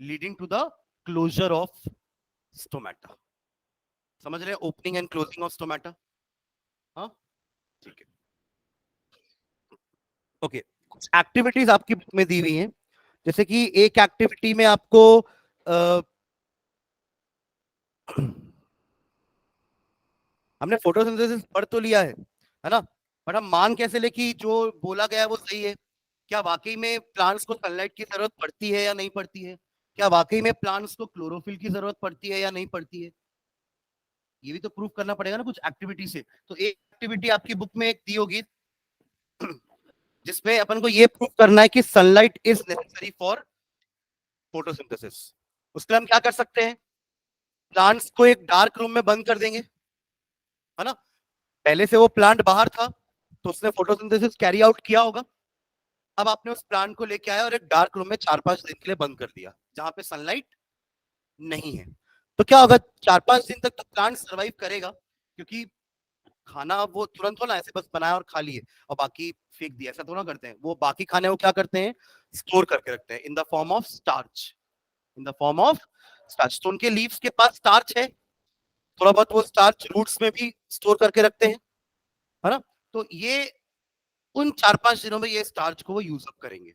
leading to the closure of stomata. समझ रहे हैं opening and closing of stomata? हाँ, ठीक है। ओके, कुछ एक्टिविटीज आपकी बुक में दी हुई हैं, जैसे कि एक एक्टिविटी में आपको हमने फोटोसिंथेसिस पढ़ तो लिया है ना, बट हम मान कैसे ले कि जो बोला गया है वो सही है? क्या वाकई में प्लांट्स को सनलाइट की जरूरत पड़ती है या नहीं पड़ती है? क्या वाकई में प्लांट्स को क्लोरोफिल की जरूरत पड़ती है या नहीं पड़ती है? ये भी तो प्रूव करना पड़ेगा ना कुछ एक्टिविटी से। तो एक एक्टिविटी आपकी बुक में एक दी होगी जिसमें अपन को ये प्रूव करना है कि sunlight is necessary for photosynthesis. उसके लिए हम क्या कर सकते हैं? प्लांट्स को एक डार्क रूम में बंद कर देंगे, है ना। पहले से वो प्लांट बाहर था तो उसने फोटोसिंथेसिस कैरी आउट किया होगा। अब आपने उस प्लांट को लेके आया और एक डार्क रूम में 4-5 दिन के लिए बंद कर दिया जहां पे सनलाइट नहीं है। तो क्या होगा, 4-5 दिन तक तो प्लांट सरवाइव करेगा, क्योंकि खाना वो तुरंत हो ना ऐसे बस बनाया और खा लिए और बाकी फेंक दिया, ऐसा थोड़ा करते हैं। वो बाकी खाने को क्या करते हैं, स्टोर करके रखते हैं in the form of starch, in the form of starch. तो उनके लीव्स के पास स्टार्च है, थोड़ा बहुत वो स्टार्च रूट्स में भी स्टोर करके रखते हैं, है ना। तो ये उन 4-5 दिनों में ये स्टार्च को वो यूज अप करेंगे,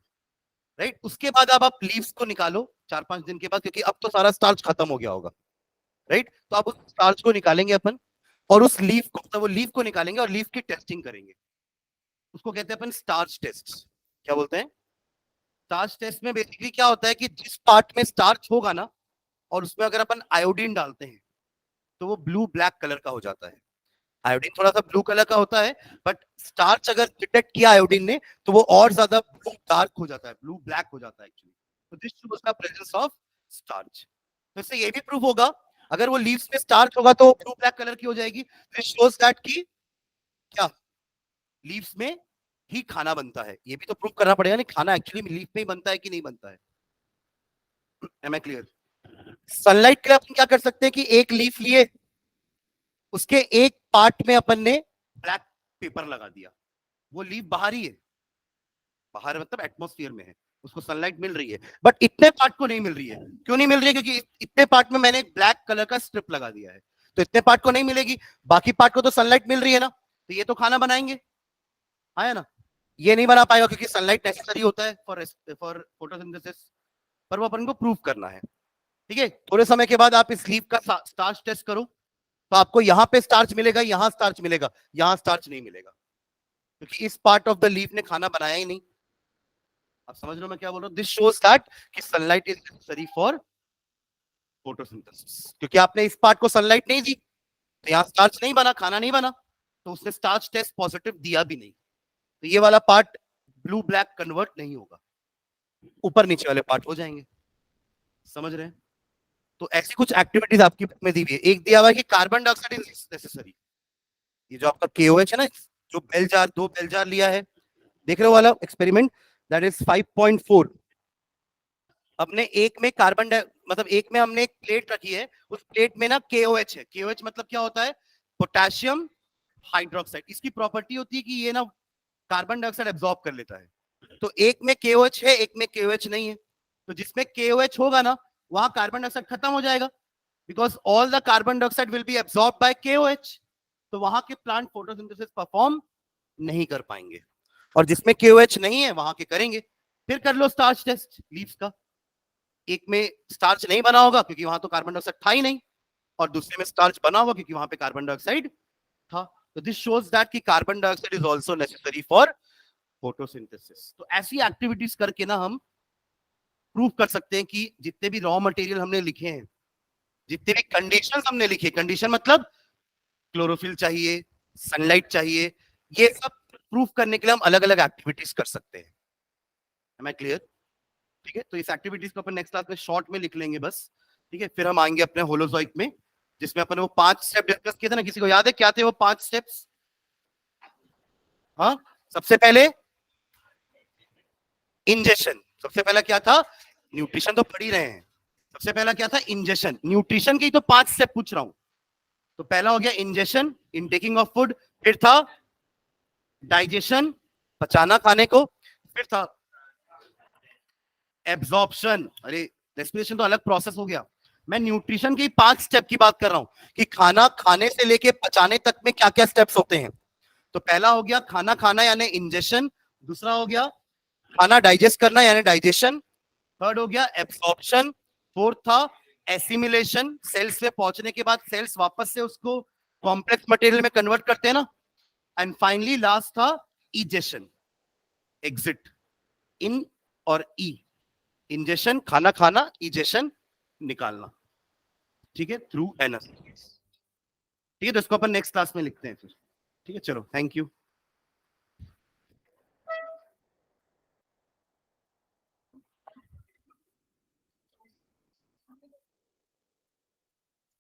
राइट। उसके बाद अब आप लीव्स को निकालो 4-5 दिन के बाद, क्योंकि अब तो सारा स्टार्च खत्म हो गया होगा, राइट। तो आप उस स्टार्च को निकालेंगे अपन, और उस लीफ को, तो वो लीफ को निकालेंगे और लीफ की टेस्टिंग करेंगे। उसको कहते हैं अपन स्टार्च टेस्ट। क्या बोलते हैं? स्टार्च टेस्ट में बेसिकली क्या होता है कि जिस पार्ट में स्टार्च होगा ना, और उसमें अगर अपन आयोडीन डालते हैं तो वो ब्लू ब्लैक कलर का हो जाता है। आयोडीन थोड़ा सा ब्लू कलर का होता है, बट स्टार्च अगर डिटेक्ट किया आयोडीन ने तो वो और ज्यादा ब्लू डार्क हो जाता है, ब्लू ब्लैक हो जाता है एक्चुअली। तो this shows the presence of starch. तो इससे ये भी प्रूव होगा, अगर वो लीव्स में स्टार्च होगा तो ब्लू ब्लैक कलर की हो जाएगी। दिस शोस दैट कि क्या लीव्स में ही खाना बनता है। ये भी तो प्रूव करना पड़ेगा, नहीं खाना एक्चुअली लीफ में ही बनता है कि नहीं बनता है। M I clear? सनलाइट के लिए अपन क्या कर सकते हैं कि एक लीफ लिए, उसके एक पार्ट में अपन ने ब्लैक पेपर लगा दिया, वो लीफ बाहर ही है, बाहर मतलब एटमॉस्फेयर में है, उसको सनलाइट मिल रही है, बट इतने पार्ट को नहीं मिल रही है। क्यों नहीं मिल रही है? क्योंकि इतने पार्ट में मैंने एक ब्लैक कलर का स्ट्रिप लगा दिया है, तो इतने पार्ट को नहीं मिलेगी, बाकी पार्ट को तो सनलाइट मिल रही है ना, तो ये तो खाना बनाएंगे, आया ना। ये नहीं बना पाएगा क्योंकि सनलाइट नेसेसरी होता है फॉर फोटोसिंथेसिस, पर वो अपन को प्रूव करना है। ठीक है, थोड़े समय के बाद आप इस लीफ का स्टार्च टेस्ट करो, तो आपको यहाँ पे स्टार्च मिलेगा, यहाँ स्टार्च मिलेगा, यहाँ स्टार्च नहीं मिलेगा, क्योंकि इस पार्ट ऑफ द लीफ ने खाना बनाया ही नहीं। आप समझ रहे हो मैं क्या बोल रहा हूँ? दिस शोज दैट कि sunlight is necessary for photosynthesis. क्योंकि आपने इस पार्ट को सनलाइट नहीं दी तो यहाँ स्टार्च नहीं बना, खाना नहीं बना, तो उसने स्टार्च टेस्ट पॉजिटिव दिया भी नहीं, तो ये वाला पार्ट ब्लू ब्लैक कन्वर्ट नहीं होगा, ऊपर नीचे वाले पार्ट हो जाएंगे। समझ रहे हैं? तो ऐसी कुछ एक्टिविटीज आपकी बुक में दी हुई है। एक दिया हुआ है कि कार्बन डाइऑक्साइड इज नेसेसरी, ये जो आपका KOH है ना, जो बेल जार, 2 बेल जार लिया है, देख रहे हो वाला एक्सपेरिमेंट, दैट इज 5.4। अपने एक में कार्बन मतलब एक में हमने एक प्लेट रखी है, उस प्लेट में ना KOH है। KOH मतलब क्या होता है? Potassium hydroxide. इसकी प्रॉपर्टी होती है कि ये ना कार्बन डाइऑक्साइड एब्जॉर्ब कर लेता है। तो एक में KOH है, एक में KOH नहीं है। तो जिसमें KOH होगा ना, वहां कार्बन डाइऑक्साइड खत्म हो जाएगा, because all the carbon dioxide will be absorb by KOH। तो वहां के प्लांट फोटोसिंथेसिस परफॉर्म नहीं कर पाएंगे। और जिसमें KOH नहीं है वहां के करेंगे। फिर कर लो स्टार्च टेस्ट लीव्स का, एक में स्टार्च नहीं बना होगा क्योंकि वहां तो कार्बन डाइऑक्साइड था ही नहीं, और दूसरे में स्टार्च बना होगा क्योंकि वहां पे कार्बन डाइऑक्साइड था। तो दिस शोज दैट कि carbon dioxide is also necessary for photosynthesis. तो ऐसी एक्टिविटीज करके ना हम प्रूव कर सकते हैं कि जितने भी रॉ मटेरियल हमने लिखे हैं, जितने भी कंडीशन हमने लिखे, कंडीशन मतलब क्लोरोफिल चाहिए, सनलाइट चाहिए, ये सब प्रूफ करने के लिए हम अलग अलग एक्टिविटीज कर सकते हैं। Am I clear? ठीक है, तो इस एक्टिविटीज को अपन नेक्स्ट क्लास में शॉर्ट में लिख लेंगे बस। ठीक है, फिर हम आएंगे अपने होलोजोइक में, जिसमें अपन वो 5 स्टेप डिस्कस किए थे ना। किसी को याद है क्या थे वो 5 स्टेप्स? हाँ, सबसे पहले इंजेक्शन। सबसे पहला क्या था? न्यूट्रिशन तो पढ़ ही रहे हैं। सबसे पहला क्या था? इंजेक्शन। न्यूट्रिशन के ही तो 5 स्टेप पूछ रहा हूं। तो पहला हो गया इंजेक्शन, इनटेकिंग ऑफ फूड। फिर था डाइजेशन, पचाना खाने को। फिर था एब्जॉर्प्शन, अरे रेस्पिरेशन तो अलग प्रोसेस हो गया। मैं न्यूट्रिशन के 5 स्टेप की बात कर रहा हूं कि खाना खाने से लेके पचाने तक में क्या क्या स्टेप्स होते हैं। तो पहला हो गया खाना खाना यानी इंजेक्शन, दूसरा हो गया खाना डाइजेस्ट करना यानी डाइजेशन, थर्ड हो गया एब्सॉर्प्शन, फोर्थ था एसिमिलेशन, सेल्स में पहुंचने के बाद सेल्स वापस से उसको कॉम्प्लेक्स मटेरियल में कन्वर्ट करते हैं ना, एंड फाइनली लास्ट था इजेशन, एग्जिट। इन और ई, इंजेक्शन खाना खाना, इजेशन निकालना, ठीक है, थ्रू एनस। ठीक है, तो इसको अपन नेक्स्ट क्लास में लिखते हैं फिर। ठीक है, चलो, थैंक यू।